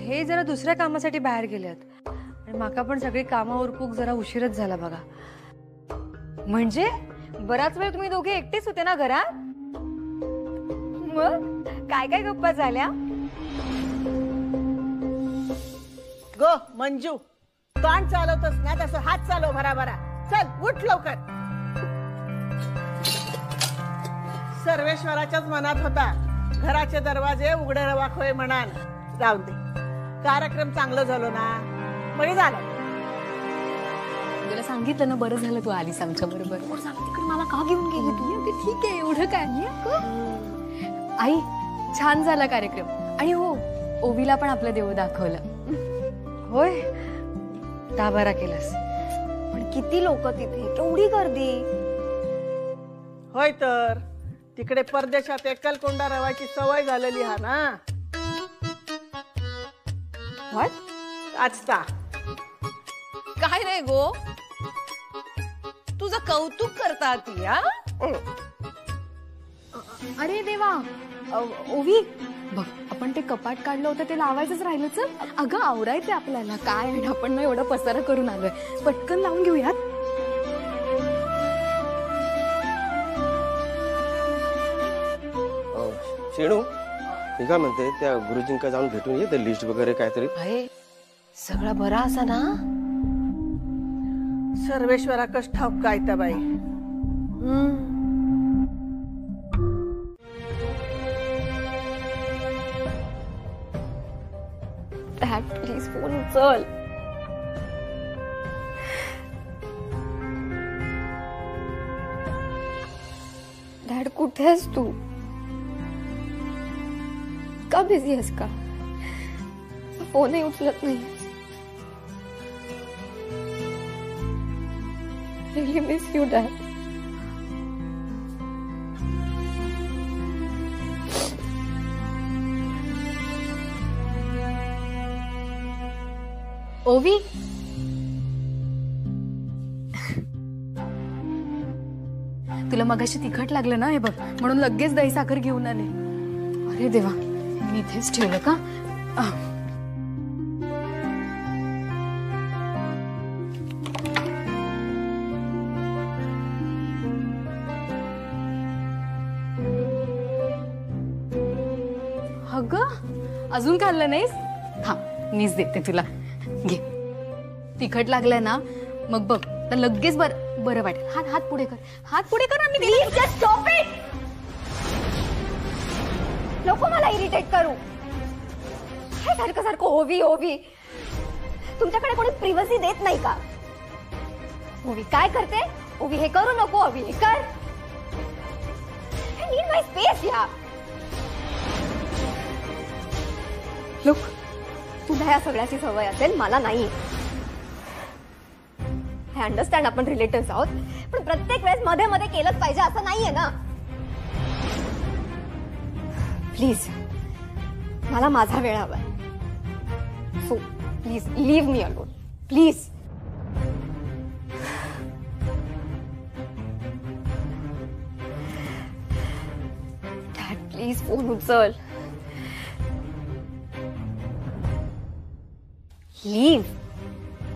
हे जरा दुसऱ्या कामासाठी बाहेर गेलेत आणि माका पण सगळी कामं उरकूक जरा उशीरच झाला बघा. म्हणजे बराच वेळ तुम्ही दोघे एकटेच होते ना घरात? मग काय काय गप्पा झाल्या? गो मंजू, तोंड चालवतोस ना तसं हात चालव भराभरा. चल उठ लवकर. सर्वेश्वराच्याच मनात होता घराचे दरवाजे उघडे रवाखोय म्हणान. जाऊन दे, कार्यक्रम चांगलं झालो ना, बरी झालं. तुला सांगितलं ना, बरं झालं तू आलीस आमच्या बरोबर. तिकडे मला का घेऊन गेली तू? ठीक आहे, एवढं काय. आई, छान झाला कार्यक्रम. आणि हो, ओवीला पण आपलं देव दाखवलं. होय, ताबारा केलंस. पण किती लोक तिथे, केवढी गर्दी. होय, तर तिकडे परदेशात एकलकोंडा रवायची सवय झालेली हा ना. आजता काय नाही गो, तुझं कौतुक करता ती. अरे देवा, ओवी बघ, आपण ते कपाट काढलं होतं ते लावायचंच राहिलं. चल अगं, आवरायचं आपल्याला. काय आणि आपण ना एवढं पसारा करून आलोय, पटकन लावून घेऊयात. शेणू, मी काय म्हणते, त्या गुरुजींका जाऊन भेटून ये, ते लिस्ट वगैरे काहीतरी. सगळं बरं असा ना? सर्वेश्वरा कश ठाऊक काय त्या बाई. डॅड प्लीज फोन उचल. डॅड कुठे आहेस तू? का बिझी आहेस का? फोनही उचलत नाही. Really miss you dad. ओवी, तुला मगाशी तिखट लागलं ना, हे बघ, म्हणून लगेच दही साखर घेऊन आले. अरे देवा, मी इथेच ठेवलं का? अगं, अजून खाल्लं नाहीस? हा, मीच देते तुला. घे. तिखट लागलं ना, मग बघ तर लगेच बरं वाटेल. हात पुढे कर, हात पुढे कर. आणि प्लीज जस्ट स्टॉप इट. नको मला इरिटेट करू. हे सारखं सारखं ओवी ओवी. तुमच्याकडे कोणी प्रिव्हसी देत नाही का? ओवी काय करते? ओवी हे करू नको, ओवी हे कर. I need my space या. लुक, तुला या सगळ्याची सवय असेल, मला नाही. आय अंडरस्टँड, आपण रिलेटिव्ह आहोत, पण प्रत्येक वेळेस मध्ये मध्ये केलंच पाहिजे असं नाहीये ना. प्लीज, मला माझा वेळ हवाय. So please leave me alone, please. Dad please phone उचल. Leave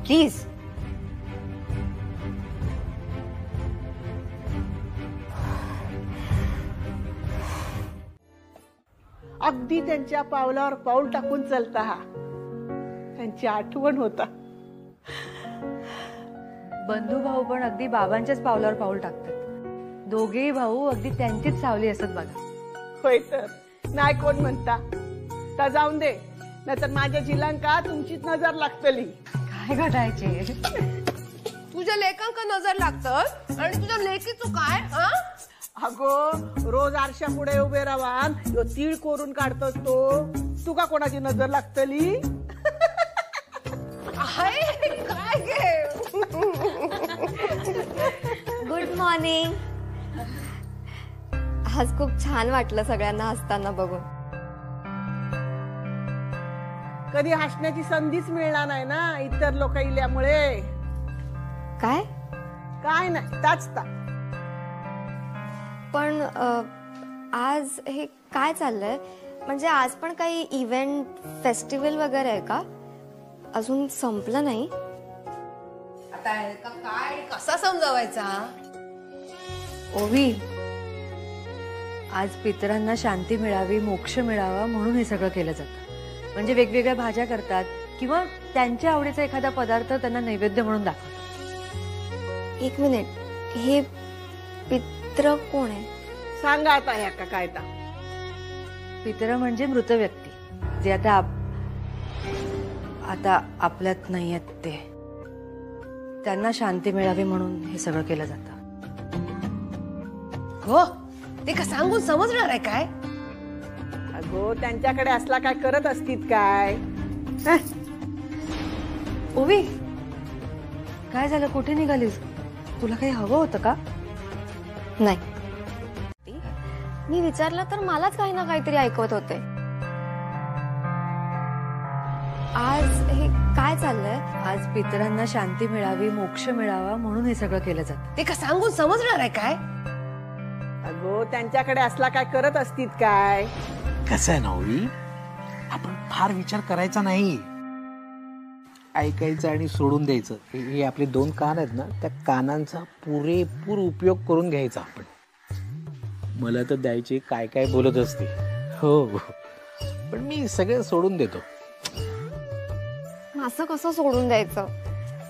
please. अगदी त्यांच्या पावलावर पाऊल टाकून चलता हा. त्यांची आठवण होता. बंधू भाऊ पण अगदी बाबांच्याच पावलावर पाऊल टाकतात. दोघेही भाऊ अगदी त्यांचीच सावली असत बघा. होय तर नाही कोण म्हणता. तर जाऊन दे, नाहीतर माझ्या जिलांका तुमचीच नजर लागतली. काय घडायचे? तुझ्या लेखांका नजर लागतं आणि तुझ्या लेकीचं काय? अगो रोज आरशा पुढे उभे राहान यो तीळ कोरून काढतोस तो. तुका कोणाची नजर लागतली? काय गे? Good morning. आज खूप छान वाटलं सगळ्यांना हसताना बघून. कधी हसण्याची संधीच मिळणार नाही ना इतर लोक इल्यामुळे. काय काय नाही ताचता. पण आज हे काय चाललंय? म्हणजे आज पण काही इव्हेंट फेस्टिवल वगैरे आहे का? अजून संपलं नाही. आता काय कसा समजावायचा? ओवी, आज पितरांना शांती मिळावी, मोक्ष मिळावा म्हणून हे सगळं केलं जातं. म्हणजे वेगवेगळ्या भाज्या करतात किंवा त्यांच्या आवडीचा एखादा पदार्थ त्यांना नैवेद्य म्हणून दाखवतात. एक मिनिट, हे पित्र कोण आहे? सांगा आता ह्या का काय? पितर म्हणजे मृत व्यक्ती जे आता आपल्यात नाही आहेत ते. त्यांना शांती मिळावी म्हणून हे सगळं केलं जातं. हो, ते का सांगून समजणार आहे काय? अगो त्यांच्याकडे असला काय करत असतील काय? ओवी, काय झालं? कुठे निघालीस? तुला काही हवं होतं का? नाही, मी विचारलं तर मलाच काही ना काहीतरी ऐकवत होते. आज हे काय चाललंय? आज पितरांना शांती मिळावी, मोक्ष मिळावा म्हणून हे सगळं केलं जातं. ते का सांगून समजणार आहे काय? अगो त्यांच्याकडे असला काय करत असतील काय? कसं आहे ना ओवी, आपण फार विचार करायचा नाही. ऐकायचं आणि सोडून द्यायचं. हे आपले 2 कान आहेत ना, त्या कानांचा पुरेपूर उपयोग करून घ्यायचा आपण. मला तर द्यायचे काय काय बोलत असते. हो, पण मी सगळं सोडून देतो. असं कसं सोडून द्यायचं?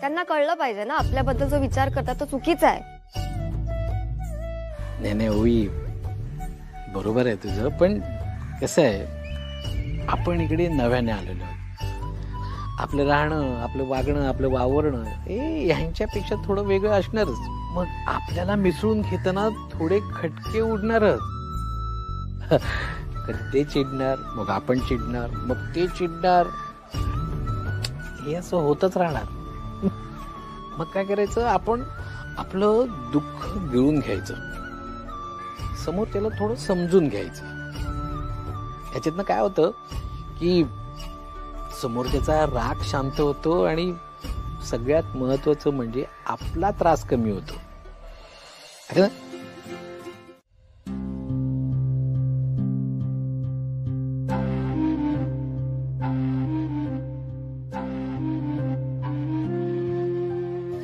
त्यांना कळलं पाहिजे ना आपल्याबद्दल जो विचार करतात तो चुकीचा आहे. नाही ओवी, बरोबर आहे तुझं, पण कसं आहे, आपण इकडे नव्याने आलेलो. आपलं राहणं, आपलं वागणं, आपलं वावरणं हे ह्यांच्यापेक्षा थोडं वेगळं असणारच. मग आपल्याला मिसळून घेताना थोडे खटके उडणारच. ते चिडणार, मग आपण चिडणार, मग ते चिडणार. हे असं होतच राहणार. मग काय करायचं? आपण आपलं दुःख गिळून घ्यायचं, समोर त्याला थोडं समजून घ्यायचं. ह्याच्यातनं काय होतं की समोरच्याचा राग शांत होतो आणि सगळ्यात महत्वाचं म्हणजे आपला त्रास कमी होतो.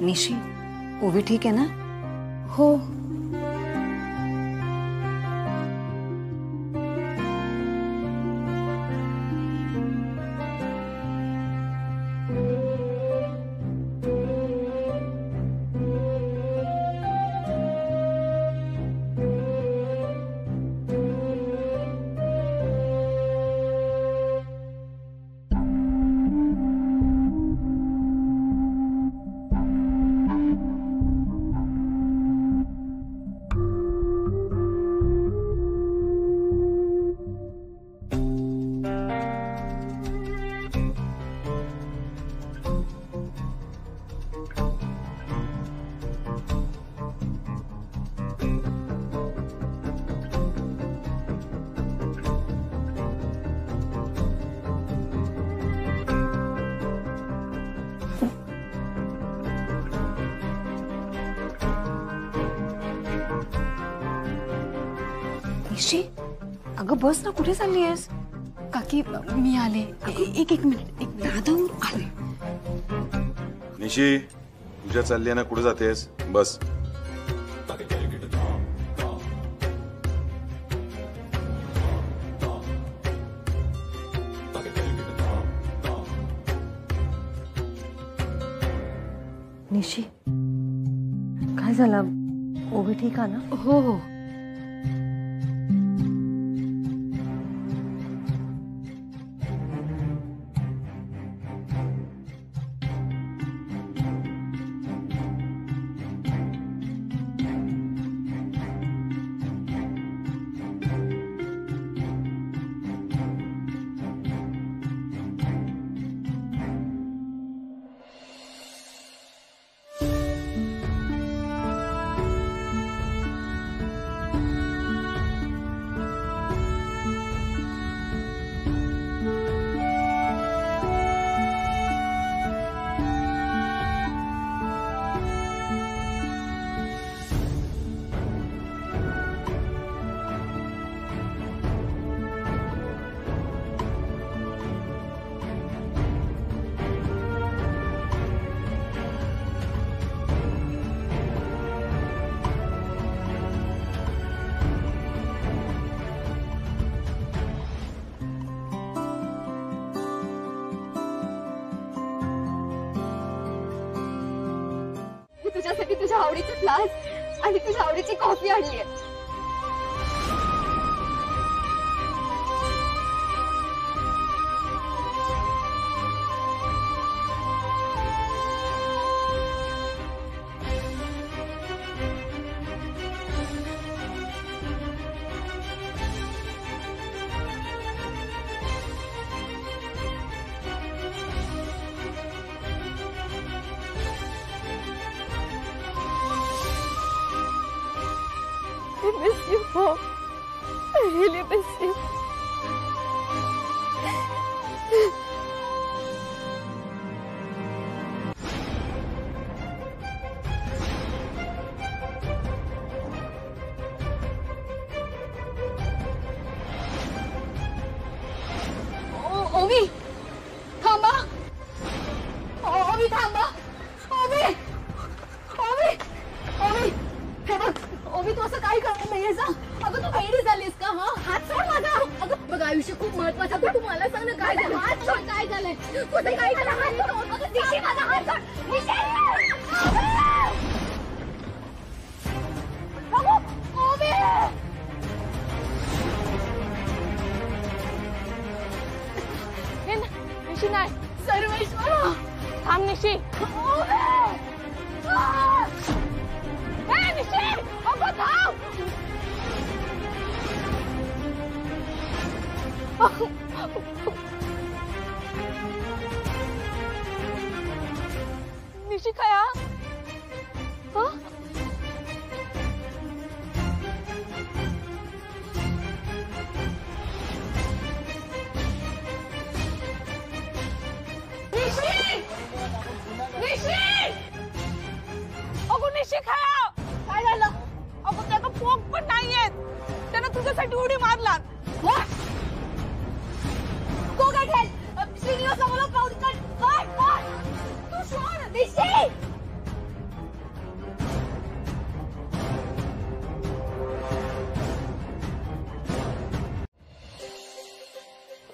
निशी, ओवी ठीक आहे ना? हो. निशी, अगं बस ना, कुठे चालली आहेस? काकी मी आले. एक मिनिट. दादा आले. निशी तुझ्या चालली ना, कुठे जातेस? बस. निशी काय झालं? ओवी ठीक आहे ना? हो हो. तुझ्यासाठी तुझ्या आवडीचा ग्लास आणि तुझ्या आवडीची कॉफी आणली. I miss you, Mom. I really miss you. ओवी, थांबा. ओवी, थांबा. ओवी, ओवी, ओवी. हे बघ, ओवी तू असं काही करत नाहीयेस. अगं तू वेडी झालीस का? हा, हात सोड माझा. अगं बघ, आयुष्य खूप महत्वाचं. अगं तू मला सांग ना, काय झालं? हात सोड. काय झालंय? कुठे काय झालं? हात सोड. अगं निशी, माझा हात सोड. निशी, अगं, ओवी. निशी नाही. सर्वेश्वर थांब. निशी. ओवी. निशी, अगं थांब. निशी काय? अगं निशी काय झालं? अगं त्याचं पोक पण नाहीयेत. त्यानं तुझ्यासाठी उडी मारला. तो काय खेळ? श्रीनिवास आम्हाला पाऊल काढ. तू सोड. निशी,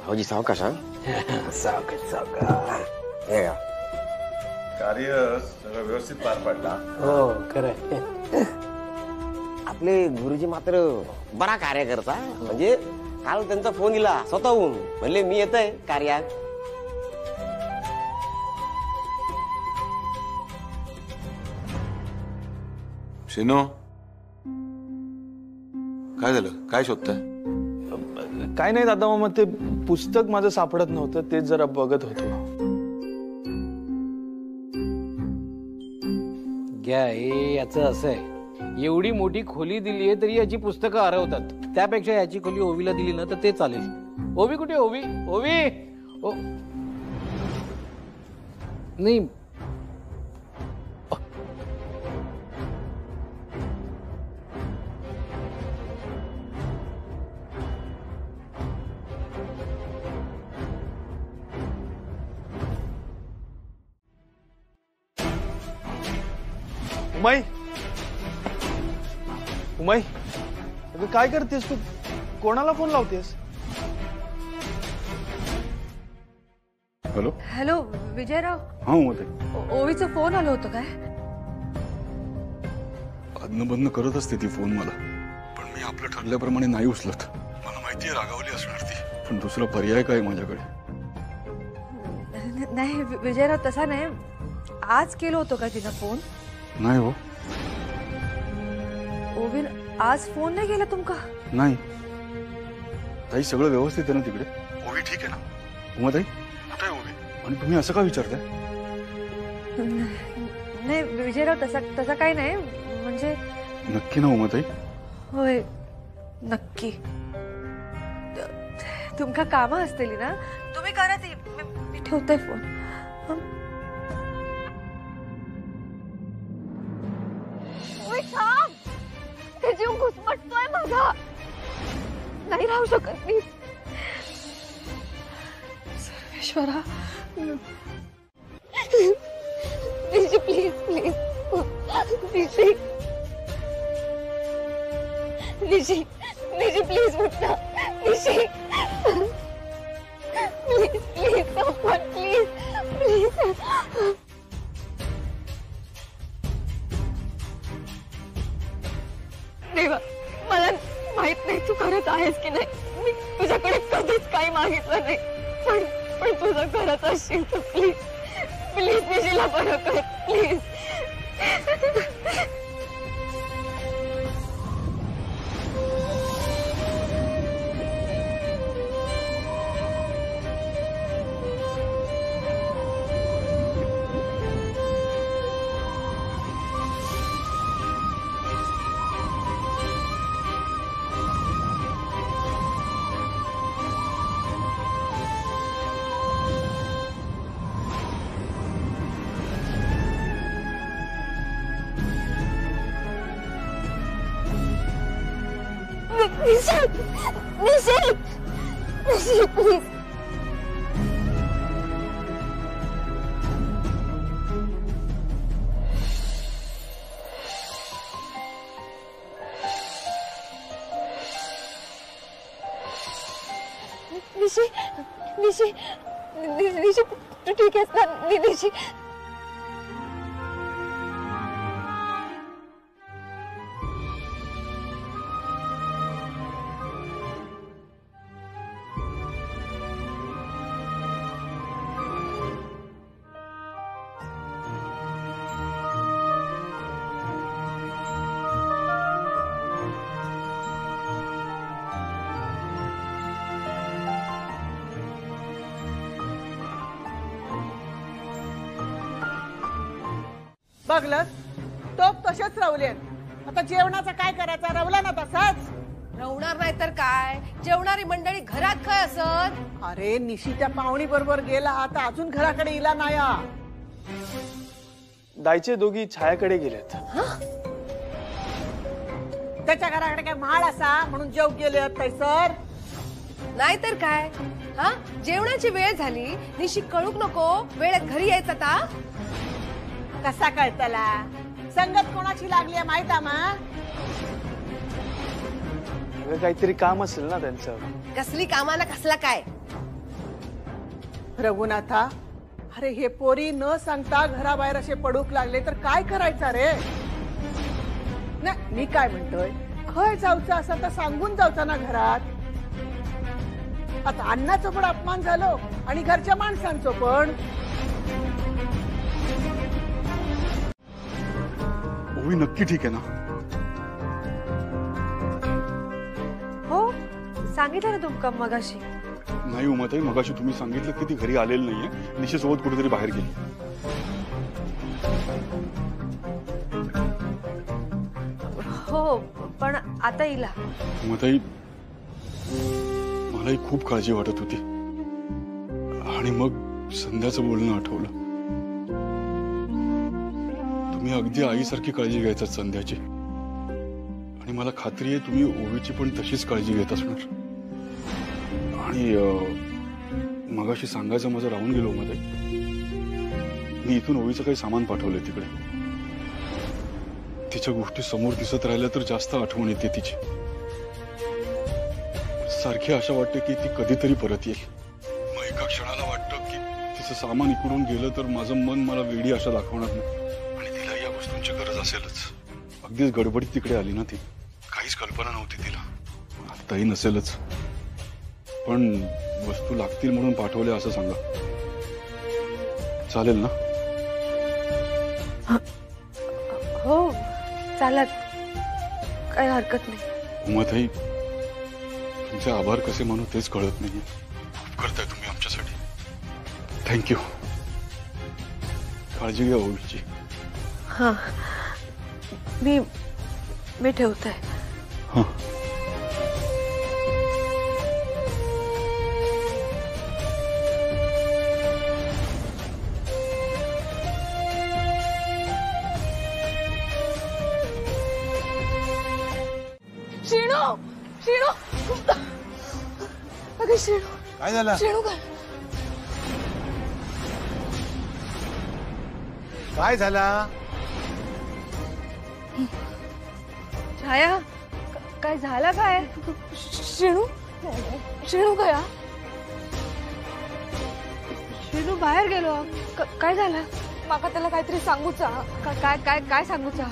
भाऊजी सावकाश. सावकाश सावकाश. कार्य सगळं व्यवस्थित पार पडला. हो खरंय. आपले गुरुजी मात्र बरा कार्य करता. म्हणजे काल त्यांचा फोन दिला स्वतःहून, म्हणले मी येतोय कार्यात. शिनो काय झालं? काय शोधताय? काय नाही दादा मामा, ते पुस्तक माझं सापडत नव्हतं, तेच जरा बघत होतो. घ्या, हे याचं असं आहे, एवढी मोठी खोली दिली आहे तरी याची पुस्तकं हरवतात. त्यापेक्षा याची खोली ओवीला दिली ना तर ते चालेल. ओवी कुठे? ओवी, ओवी. नाही, उमाई, उमाई, अगं काय करतेस तू? कोणाला फोन लावतेस? हॅलो हॅलो विजयराव, हा उमाताई. ओवीचा फोन आलो होतं काय? अदन बंद करत असते ती फोन मला, पण मी आपलं ठरल्याप्रमाणे नाही उचलत. मला माहितीये रागावली असणार ती, पण दुसरा पर्याय काय माझ्याकडे? नाही विजयराव, तसा नाही. आज केलं होतं का तिनं फोन? नाही हो. ओवीन आज फोन नाही केला तुमका? नाही ताई, सगळं व्यवस्थित आहे ना तिकडे? ओवी ठीक आहे ना? उमाताई कुठे आहे ओवी? आणि तुम्ही असं का विचारताय? नाही विजयराव, तसा काही नाही. म्हणजे नक्की ना उमाताई? होय नक्की. तुमका कामं असतील ना, तुम्ही करा ती. मी ठेवते फोन. ते जीव घुसमटतोय माझा, नाही राहू शकत मी. सर्वेश्वरा, निशी प्लीज प्लीज, निशी निशी निशी प्लीज उठ ना. निशी please please someone please please. देवा, मला माहित नाही तू करत आहेस की नाही. मी तुझ्याकडे कधीच काही मागितलं नाही, पण तुझं करत असशील तर प्लीज प्लीज निशीला बरं कर प्लीज. निशी निशी निशी प्लीज. निशी निशी निशी तू ठीक आहेस ना? निशी बघलस, टोप तसेच रवले. आता जेवणाचा काय करायचा? रवला ना तसाच. रवणार नाही तर काय, जेवणारी मंडळी घरात काय असत? अरे निशी त्या पाहुणी बरोबर गेला, आता अजून घराकडे इला नाही. दायचे दोघी छायाकडे गेलेत. त्याच्या घराकडे काय महाळ असा म्हणून जेव गेले तैसर? नाही तर काय. हा, जेवणाची वेळ झाली, निशी कळूक नको वेळेत घरी यायचं. आता कसा कळतला? संगत कोणाची लागली माहित आमा? काहीतरी काम असेल ना त्यांचं. कसली कामाला कसला काय? रघुनाथा, अरे हे पोरी न सांगता घराबाहेर असे पडूक लागले तर काय करायचं रे? नाही, मी काय म्हणतोय, खय जाऊचं असं तर सांगून जाऊचा ना घरात. आता अन्नाचं पण अपमान झालो आणि घरच्या माणसांचं पण. ओवी नक्की ठीक आहे ना? हो, सांगितलं ना तुमका मगाशी. नाही उमाताई, मगाशी तुम्ही सांगितलं की ती घरी आलेली नाहीये, निशीसोबत कुठेतरी बाहेर गेली. हो, पण आता इला. उमाताई, मलाही खूप काळजी वाटत होती, आणि मग संध्याचं बोलणं आठवलं. तुम्ही अगदी आईसारखी काळजी घ्यायचा संध्याची, आणि मला खात्री आहे तुम्ही ओवीची पण तशीच काळजी घेत असणार. आणि मगाशी सांगायचं माझं राहून गेलो मध्ये, मी इथून ओवीचं काही सामान पाठवलंय तिकडे. तिच्या गोष्टी समोर दिसत राहिल्या तर जास्त आठवण येते तिची. सारखी आशा वाटते की ती कधीतरी परत येईल. मग एका क्षणाला वाटतं की तिचं सामान इकडून गेलं तर माझं मन मला वेडी आशा दाखवणार नाही आणि तिला या वस्तूंची गरज असेलच. अगदीच गडबडीत तिकडे आली ना ती. काहीच कल्पना नव्हती तिला. आताही नसेलच. पण वस्तू लागतील म्हणून पाठवल्या असं सांगा. चालेल ना? हो चालत, काही हरकत नाही. उमाताई, तुमचे आभार कसे मानू तेच कळत नाहीये. खूप करताय तुम्ही आमच्यासाठी. थँक्यू. काळजी घ्या ओवीची. हा, मी ठेवते. हा. श्रीणू, श्रीणू, अगं श्रीणू, काय झालं? श्रीणू काय झाला? छाया, काय झालं काय? श्रीणू, श्रीणू गया. श्रीनू बाहेर गेलो. काय झालं? माका त्याला काहीतरी सांगूचा. काय काय काय सांगूचा?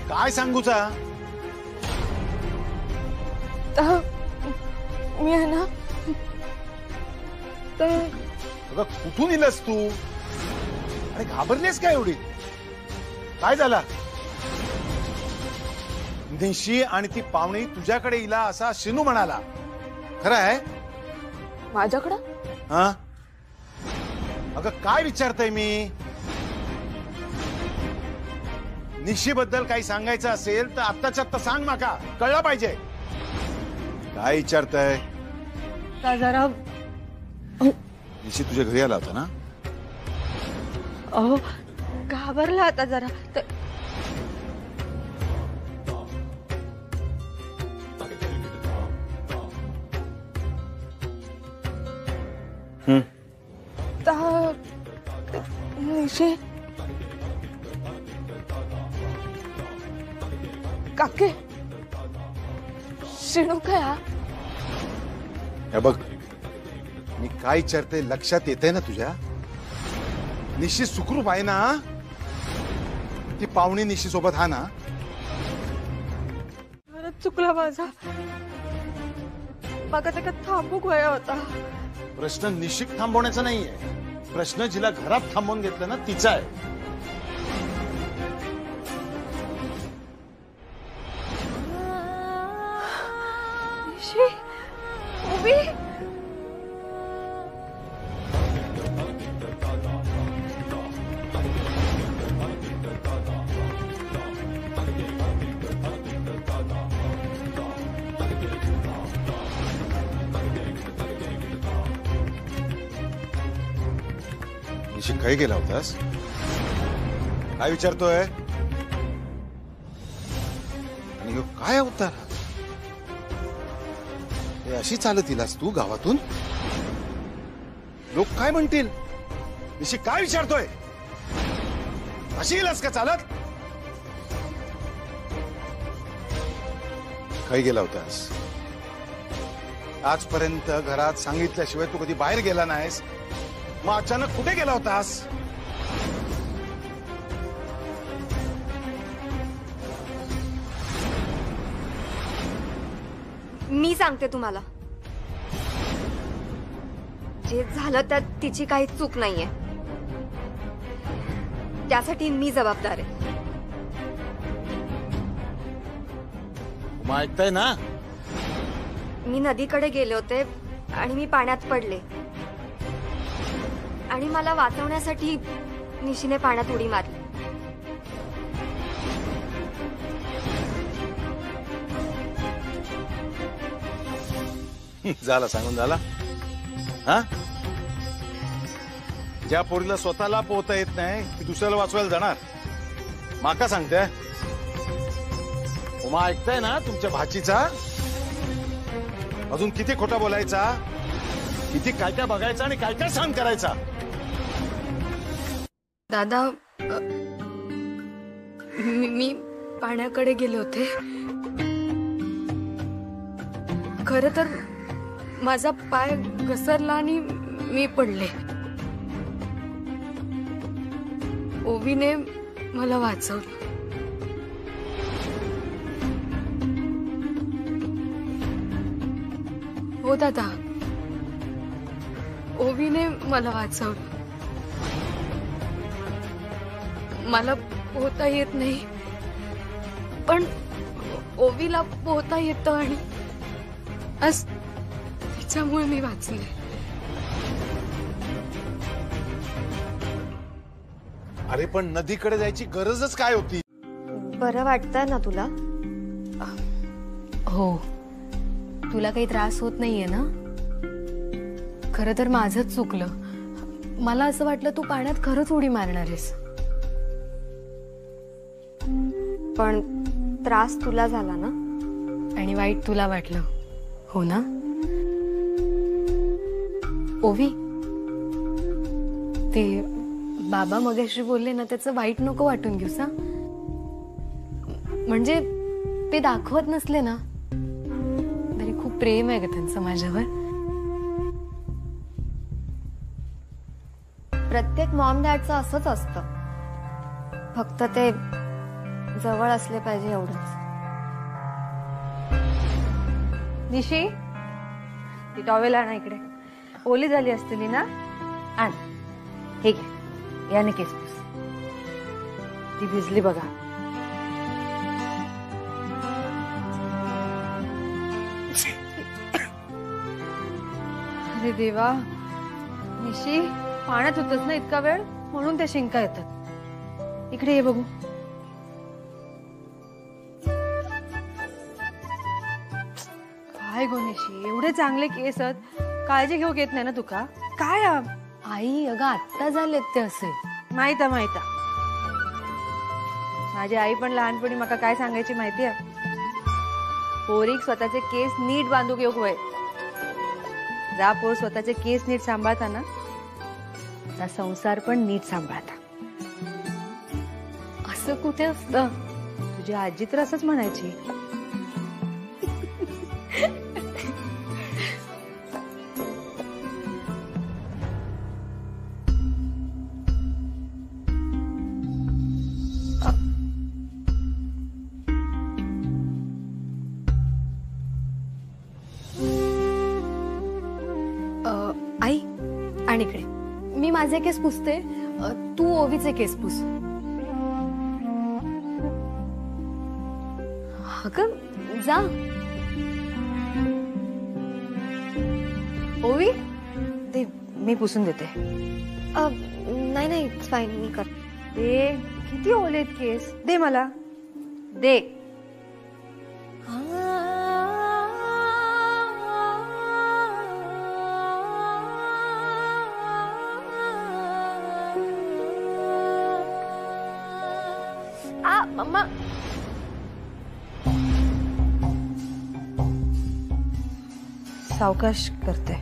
काय सांगूचा? मी आहे ना अगं कुठून इलस तू आणि घाबरलीस काय एवढी? काय झालं? निशी आणि ती पाहुणी तुझ्याकडे इला असा शिनू म्हणाला. खरं आहे? माझ्याकडं? हा, अगं काय विचारतय मी? निशीबद्दल काही सांगायचं असेल तर आत्ताच्या आत्ता सांग. माका कळलं पाहिजे. काय विचारतय? जरा निशी तुझ्या घरी आला होता ना? अहो घाबरला आता जरा. निशी काके श्रीणू काय? हे बघ, मी काय विचारते लक्षात येते ना तुझ्या? निशी सुखरूप आहे ना? ती पाहुणी निशी सोबत हा ना? चुकला माझा. माका त्याला थांबूक वया होता. प्रश्न निशिक थांबवण्याचा नाहीये. प्रश्न जिला घरात थांबवून घेतलं ना तिचा आहे. उभी निशी काही गेला होतास? काय विचारतोय? आणि काय अवतार? अशी चालत इलास तू गावातून? लोक काय म्हणतील? निशी काय विचारतोय? अशी इलास का चालत? काही गेला होतास? आजपर्यंत घरात सांगितल्याशिवाय तू कधी बाहेर गेला नाहीस. मग अचानक कुठे गेला होतास? मी सांगते तुम्हाला, जे झालं त्यात तिची काही चूक नाहीये. त्यासाठी मी जबाबदार आहे. मग ऐकताय ना? मी नदीकडे गेले होते आणि मी पाण्यात पडले आणि मला वाचवण्यासाठी निशीने पाण्यात उडी मारली. झाला सांगून झाला. हा, ज्या पोरीला स्वतःला पोहता येत नाही ती दुसऱ्याला वाचवायला जाणार. माका सांगते उमा, ऐकताय ना तुमच्या भाचीचा? अजून किती खोटा बोलायचा, किती काय काय बघायचं आणि काय काय सहन करायचा. दादा मी पाण्याकडे गेले होते. खरं तर माझा पाय घसरला आणि मी पडले. ओवीने मला वाचवलं. हो दादा, ओवीने मला वाचवलं. मला पोहता येत नाही, पण ओवीला पोहता येतं आणि आज तिच्यामुळे मी वाचले. अरे पण नदीकडे जायची गरजच काय होती. बरं वाटतंय ना तुला? हो, तुला काही त्रास होत नाहीये ना? खरं तर माझंच चुकलं. मला असं वाटलं तू पाण्यात खरंच उडी मारणार आहेस. पण त्रास तुला झाला ना, आणि वाईट तुला वाटलं, हो ना? ओवी, ते बाबा मगाशी बोलले ना, त्याचं वाईट नको वाटून घेऊस हा. म्हणजे ते दाखवत नसले ना तरी खूप प्रेम आहे ग त्यांचं माझ्यावर. प्रत्येक मॉम डॅडचं असंच असतं, फक्त ते जवळ असले पाहिजे एवढंच. निशी, ती टॉवेल आणा इकडे. ओली झाली असतील ना, आण. हे घे, याने केस पुस. ती भिजली बघा. अरे देवा, निशी पाण्यात होतच ना इतका वेळ, म्हणून त्या शिंका येतात. इकडे ये बघू. काय गो निशी, एवढे चांगले केस आहेत, काळजी घेऊ घेत नाही ना तुका? काय आई, अगं आत्ता झालेत ते असे. माहिता माहिता, माझी आई पण लहानपणी मला काय सांगायची माहितीये? पोरीक स्वतःचे केस नीट बांधू घेऊ वय. जा पोर स्वतःचे केस नीट सांभाळता ना, त्या संसार पण नीट सांभाळता. असं कुठे असतं? तुझी आजी तर असंच म्हणायची. आई, आणि इकडे मी माझे केस पुसते, तू ओवीचे केस पुस. अगं जा. ओवी, दे, मी पुसून देते. नाही नाही, इट्स फाईन, मी कर. दे, किती ओलेत केस, दे मला, दे. मम्मा, सावकाश करते.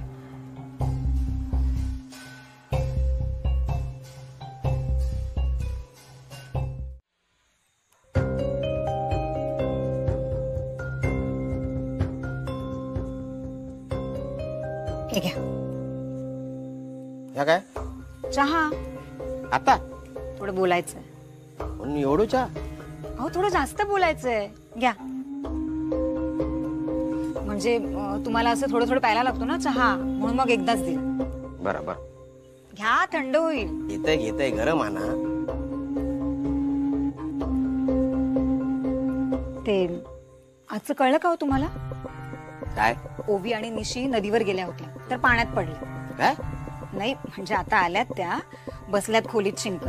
ठीक आहे. या काय चहा. आता थोडं बोलायचंय. पण एवढं चहा? अहो थोडं जास्त बोलायचंय, घ्या. म्हणजे तुम्हाला असं थोडं थोडं प्यायला लागतो ना चहा, म्हणून मग एकदाच दिला. बरं बरं, घ्या, थंड होईल. घेतय गरम आणा. ते आजचं कळलं का हो तुम्हाला? काय? ओवी आणि निशी नदीवर गेल्या होत्या, तर पाण्यात पडल्या. काय? नाही म्हणजे आता आल्यात त्या, बसल्यात खोलीत शिंकत.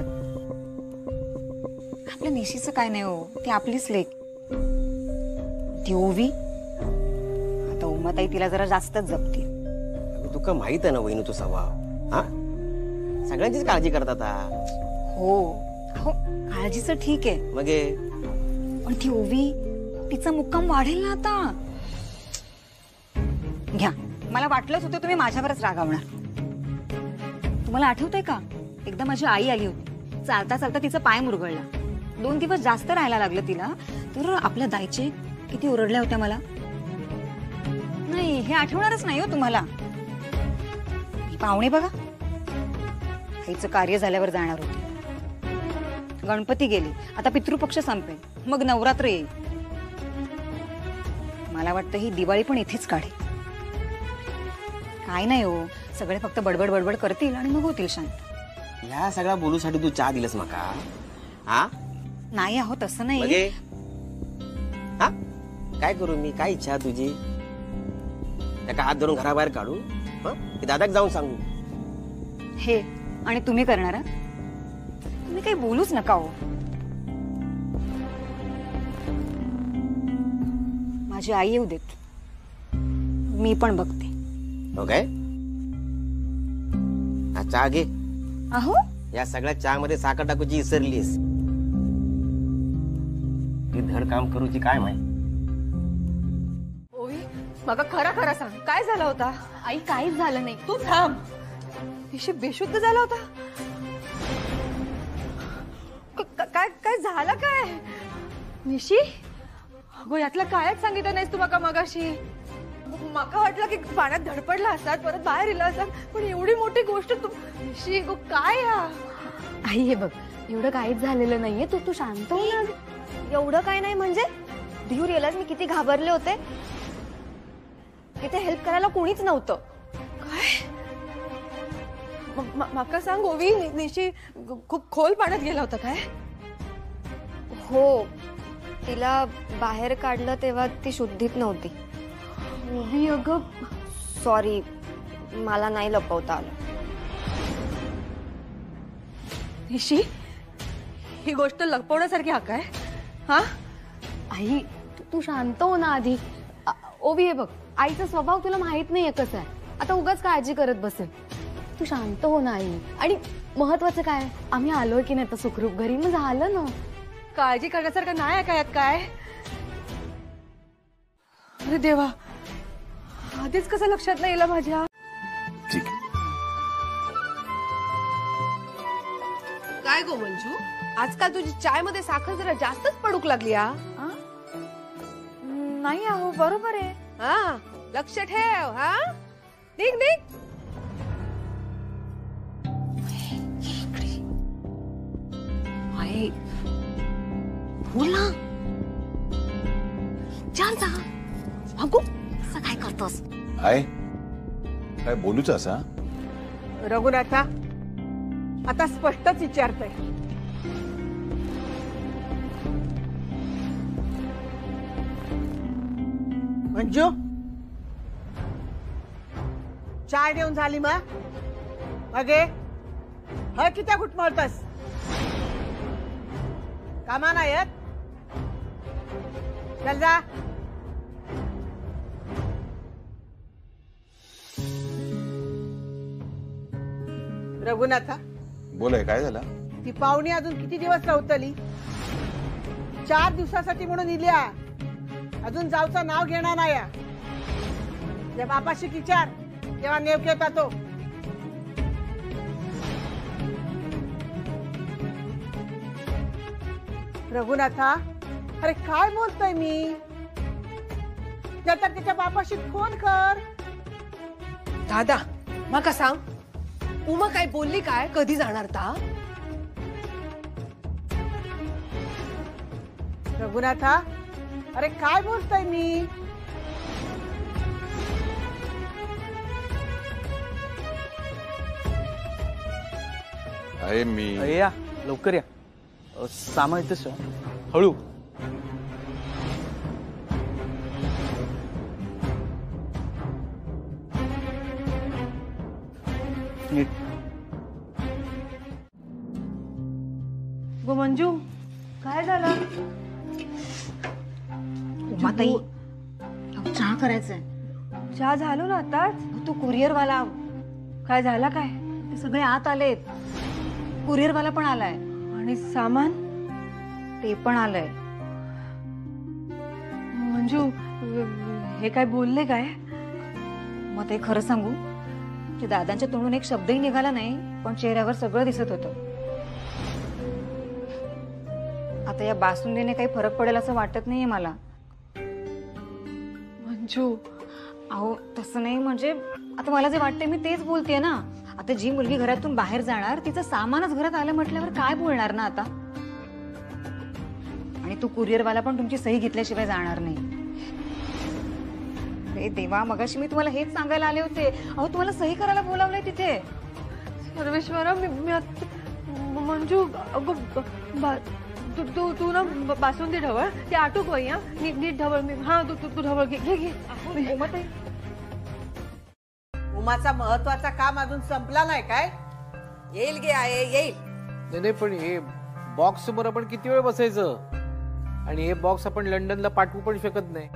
आपल्या निशीचं काय नाही हो, ती आपलीच लेक. ती ओवी आता उमाताई तिला जरा जास्तच जपते. तुका माहित आहे ना वहिनी तो स्वभाव. हा, सगळ्यांचीच काळजी करतात. हो हो, काळजीचं ठीक आहे, मग पण ती ओवी, तिचा मुक्काम वाढेल ना आता. घ्या. मला वाटलंच होतं तुम्ही माझ्यावरच रागावणार. तुम्हाला आठवतंय का, एकदा माझी आई आली होती. चालता चालता तिचा पाय मुरगळला. 2 दिवस जास्त राहायला लागलं तिला. तर आपल्या दाईचे किती ओरडल्या होत्या मला. नाही, हे आठवणारच नाही हो तुम्हाला. पाहुणे बघा, आईचं कार्य झाल्यावर जाणार होते. गणपती गेले, आता पितृपक्ष संपेल, मग नवरात्र येईल. मला वाटतं ही दिवाळी पण इथेच काढे. काय नाही हो, सगळे फक्त बडबड बडबड करतील आणि मग होतील शांत. ह्या सगळ्या बोलूसाठी तू चहा दिलंस माका? हा नाही आहो, तसं नाही. म्हणजे हा काय करू मी? काय इच्छा तुझी? त्याका हात धरून घराबाहेर काढू? की दादाक जाऊन सांगू? हे आणि तुम्ही करणार? तुम्ही काही बोलूच नका हो. माझी आई येऊ देत, मी पण बघते. ओके, हा चहा घे. अहो, या सगळ्या चहा मध्ये साखर टाकूची विसरलीस. ती धड काम करूची काय माहिती. ओवी, मग खरा खरा सांग, काय झाला होता? आई काहीच झालं नाही. तू थांब. निशी बेशुद्ध झाला होता? काय काय झालं काय? निशी, अगो यातलं कायच सांगितलं नाहीस तू माका मगाशी. माका वाटलं की पाण्यात धडपडला असतात, परत बाहेर इला असतात, पण एवढी मोठी गोष्ट तू. निशी गो काय या? आई हे बघ, एवढं काहीच झालेलं नाहीये. तू शांत हो ना. एवढं काय नाही म्हणजे. धीर येलाच मी किती घाबरले होते. इथे हेल्प करायला कोणीच नव्हतं. काय? माका सांग ओवी, निशी खूप खोल पाण्यात गेला होता काय? हो, तिला बाहेर काढलं तेव्हा ती शुद्धीत नव्हती. ओवी अगं, सॉरी, मला नाही लपवता आलं. निशी, ही गोष्ट लपवण्यासारखी हा काय? हा आई तू शांत हो ना आधी. ओवी हे बघ, आईचा स्वभाव तुला माहित नाहीये कसा आहे. आता उगाच काळजी करत बसेल. तू शांत हो ना आई. आणि महत्वाचं काय, आम्ही आलोय की नाही तर सुखरूप घरी, मग झालं ना. काळजी करण्यासारखं नाही आहे का यात काय? अरे देवा, आधीच कसं लक्षात नाही येईल माझ्या. ठीक. काय गो मंजू, आजकाल तुझी चाय मध्ये साखर जरा जास्तच पडूक लागली. नाही आहो, बरोबर आहे. हा, लक्ष ठेव. हा, निघ निघ. आई, बोल ना. चार जा. अगो, असं काय करतोस? आय काय बोलूच असा? रघुनाथा, आता स्पष्टच विचारतोय. मंजू, चाय देऊन झाली मग? अगे ह किती घुटमळतस? कामा नाही येत? चल जा. रघुनाथा, बोलाय काय झालं? ती पाहुणी अजून किती दिवस राहतली? 4 दिवसासाठी म्हणून इल्या. अजून जाऊचं नाव घेणार नाही. जे बापाशी विचार तेव्हा नेमके तो. रघुनाथा, अरे काय बोलतोय मी? तर त्याच्या बापाशी फोन कर. दादा, मग सांग, उमा काय बोलली काय? कधी जाणार ता? रघुनाथा, अरे काय बोलतोय मी? आहे मी. या लवकर या. सामान इथेच हळू. गो मंजू, काय झालं? उमाताई, चहा करायचंय. चहा झालो ना आताच. तो कुरिअरवाला. काय झाला काय? ते सगळे आत आलेत. कुरिअरवाला पण आलाय. आणि सामान? ते पण आलंय. मंजू, हे काय बोलले काय? मग ते खरं सांगू, की दादांच्या तोंडून एक शब्दही निघाला नाही, पण चेहऱ्यावर सगळं दिसत होतं. आता या बासुंदीने काही फरक पडेल असं वाटत नाहीये मला. मंजू, अहो तसं नाही, म्हणजे आता मला जे वाटतंय मी तेच बोलतेय ना. आता जी मुलगी घरातून बाहेर जाणार, तिचं सामानच घरात आलं म्हटल्यावर काय बोलणार ना आता. आणि तू कुरिअरवाला पण तुमची सही घेतल्याशिवाय जाणार नाही. अरे देवा, मगाशी मी तुम्हाला हेच सांगायला आले होते. अहो तुम्हाला सही करायला बोलावलंय तिथे. सर्वेश्वरा, मंजू तू ना बासुंदी ढवळ, ते आटूक वय. नीट ढवळ. हा तू ढवळ घे. उमाचा महत्वाचा काम अजून संपला नाही काय? येईल गे आहे, येईल. नाही, पण हे बॉक्स समोर आपण किती वेळ बसायचं, आणि हे बॉक्स आपण लंडनला पाठवू पण शकत नाही.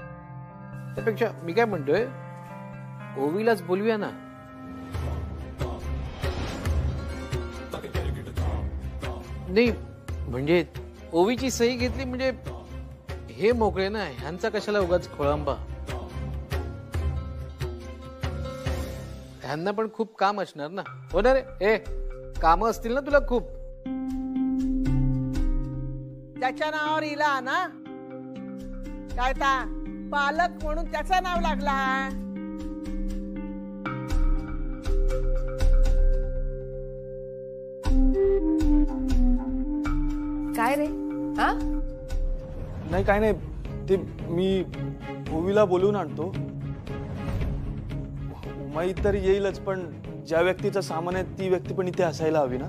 त्यापेक्षा मी काय म्हणतोय, ओवीलाच बोलूया ना. नाही म्हणजे ओवीची सही घेतली म्हणजे हे मोकळे ना, ह्यांचा कशाला उगाच खोळंबा. ह्यांना पण खूप काम असणार ना. हो ना रे, ए काम असतील ना तुला खूप. त्याच्या नावावर इला ना काय ता पालक म्हणून त्याचं नाव लागला. काय रे? हा नाही काय नाही, ते मी ओवीला बोलवून आणतो. उमाई तर येईलच, पण ज्या व्यक्तीचं सामान आहे ती व्यक्ती पण इथे असायला हवी ना.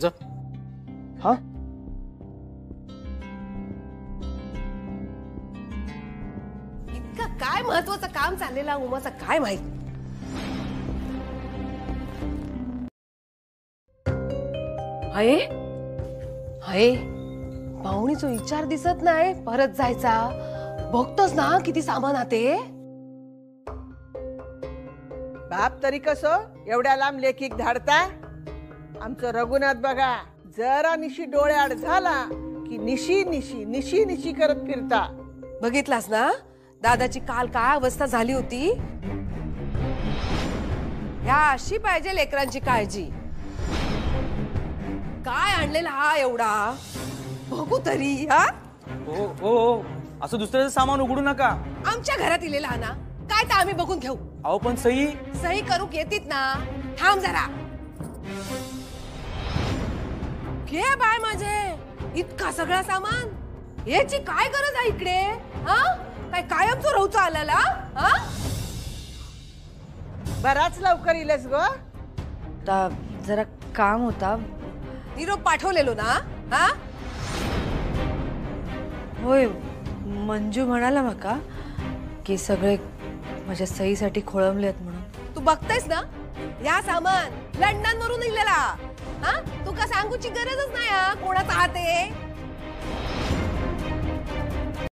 जा. हा इतकं काय महत्वाचं काम चाललेलं उमाचं काय माहित. हाय हाय, पाहुणीचा विचार दिसत नाही. परत जायचा, बघतोस ना किती सामान आते. बाप तरी कसं एवढ्या लांब लेखिक धाडता. आमचं रघुनाथ बघा, जरा निशी डोळे आड झाला की निशी निशी निशी निशी करत फिरता. बघितलास ना दादाची काल काय अवस्था झाली होती. ह्या अशी पाहिजे लेकरांची काळजी. काय आणलेला हा एवढा, बघू तरी. हा हो हो, असं दुसऱ्याचं सामान उघडू नका. आमच्या घरात इलेला हा ना, काय तर आम्ही बघून घेऊ. अहो पण सही करू येतीत ना. थांब जरा. घे बाय माझे इतका सगळा सामान. याची काय गरज आहे इकडे? हा काय कायमचं राहूचं आलेला. हा बराच लवकर इलेस ग. जरा काम होता. निरोप पाठवलेलो ना. हा होय, मंजू म्हणाला मका की सगळे माझ्या सहीसाठी खोळंबलेत म्हणून. तू बघतेस ना, या सामान लंडन वरून निघलेला. हा तुका सांगूची गरजच नाही. कोणाचा हात आहे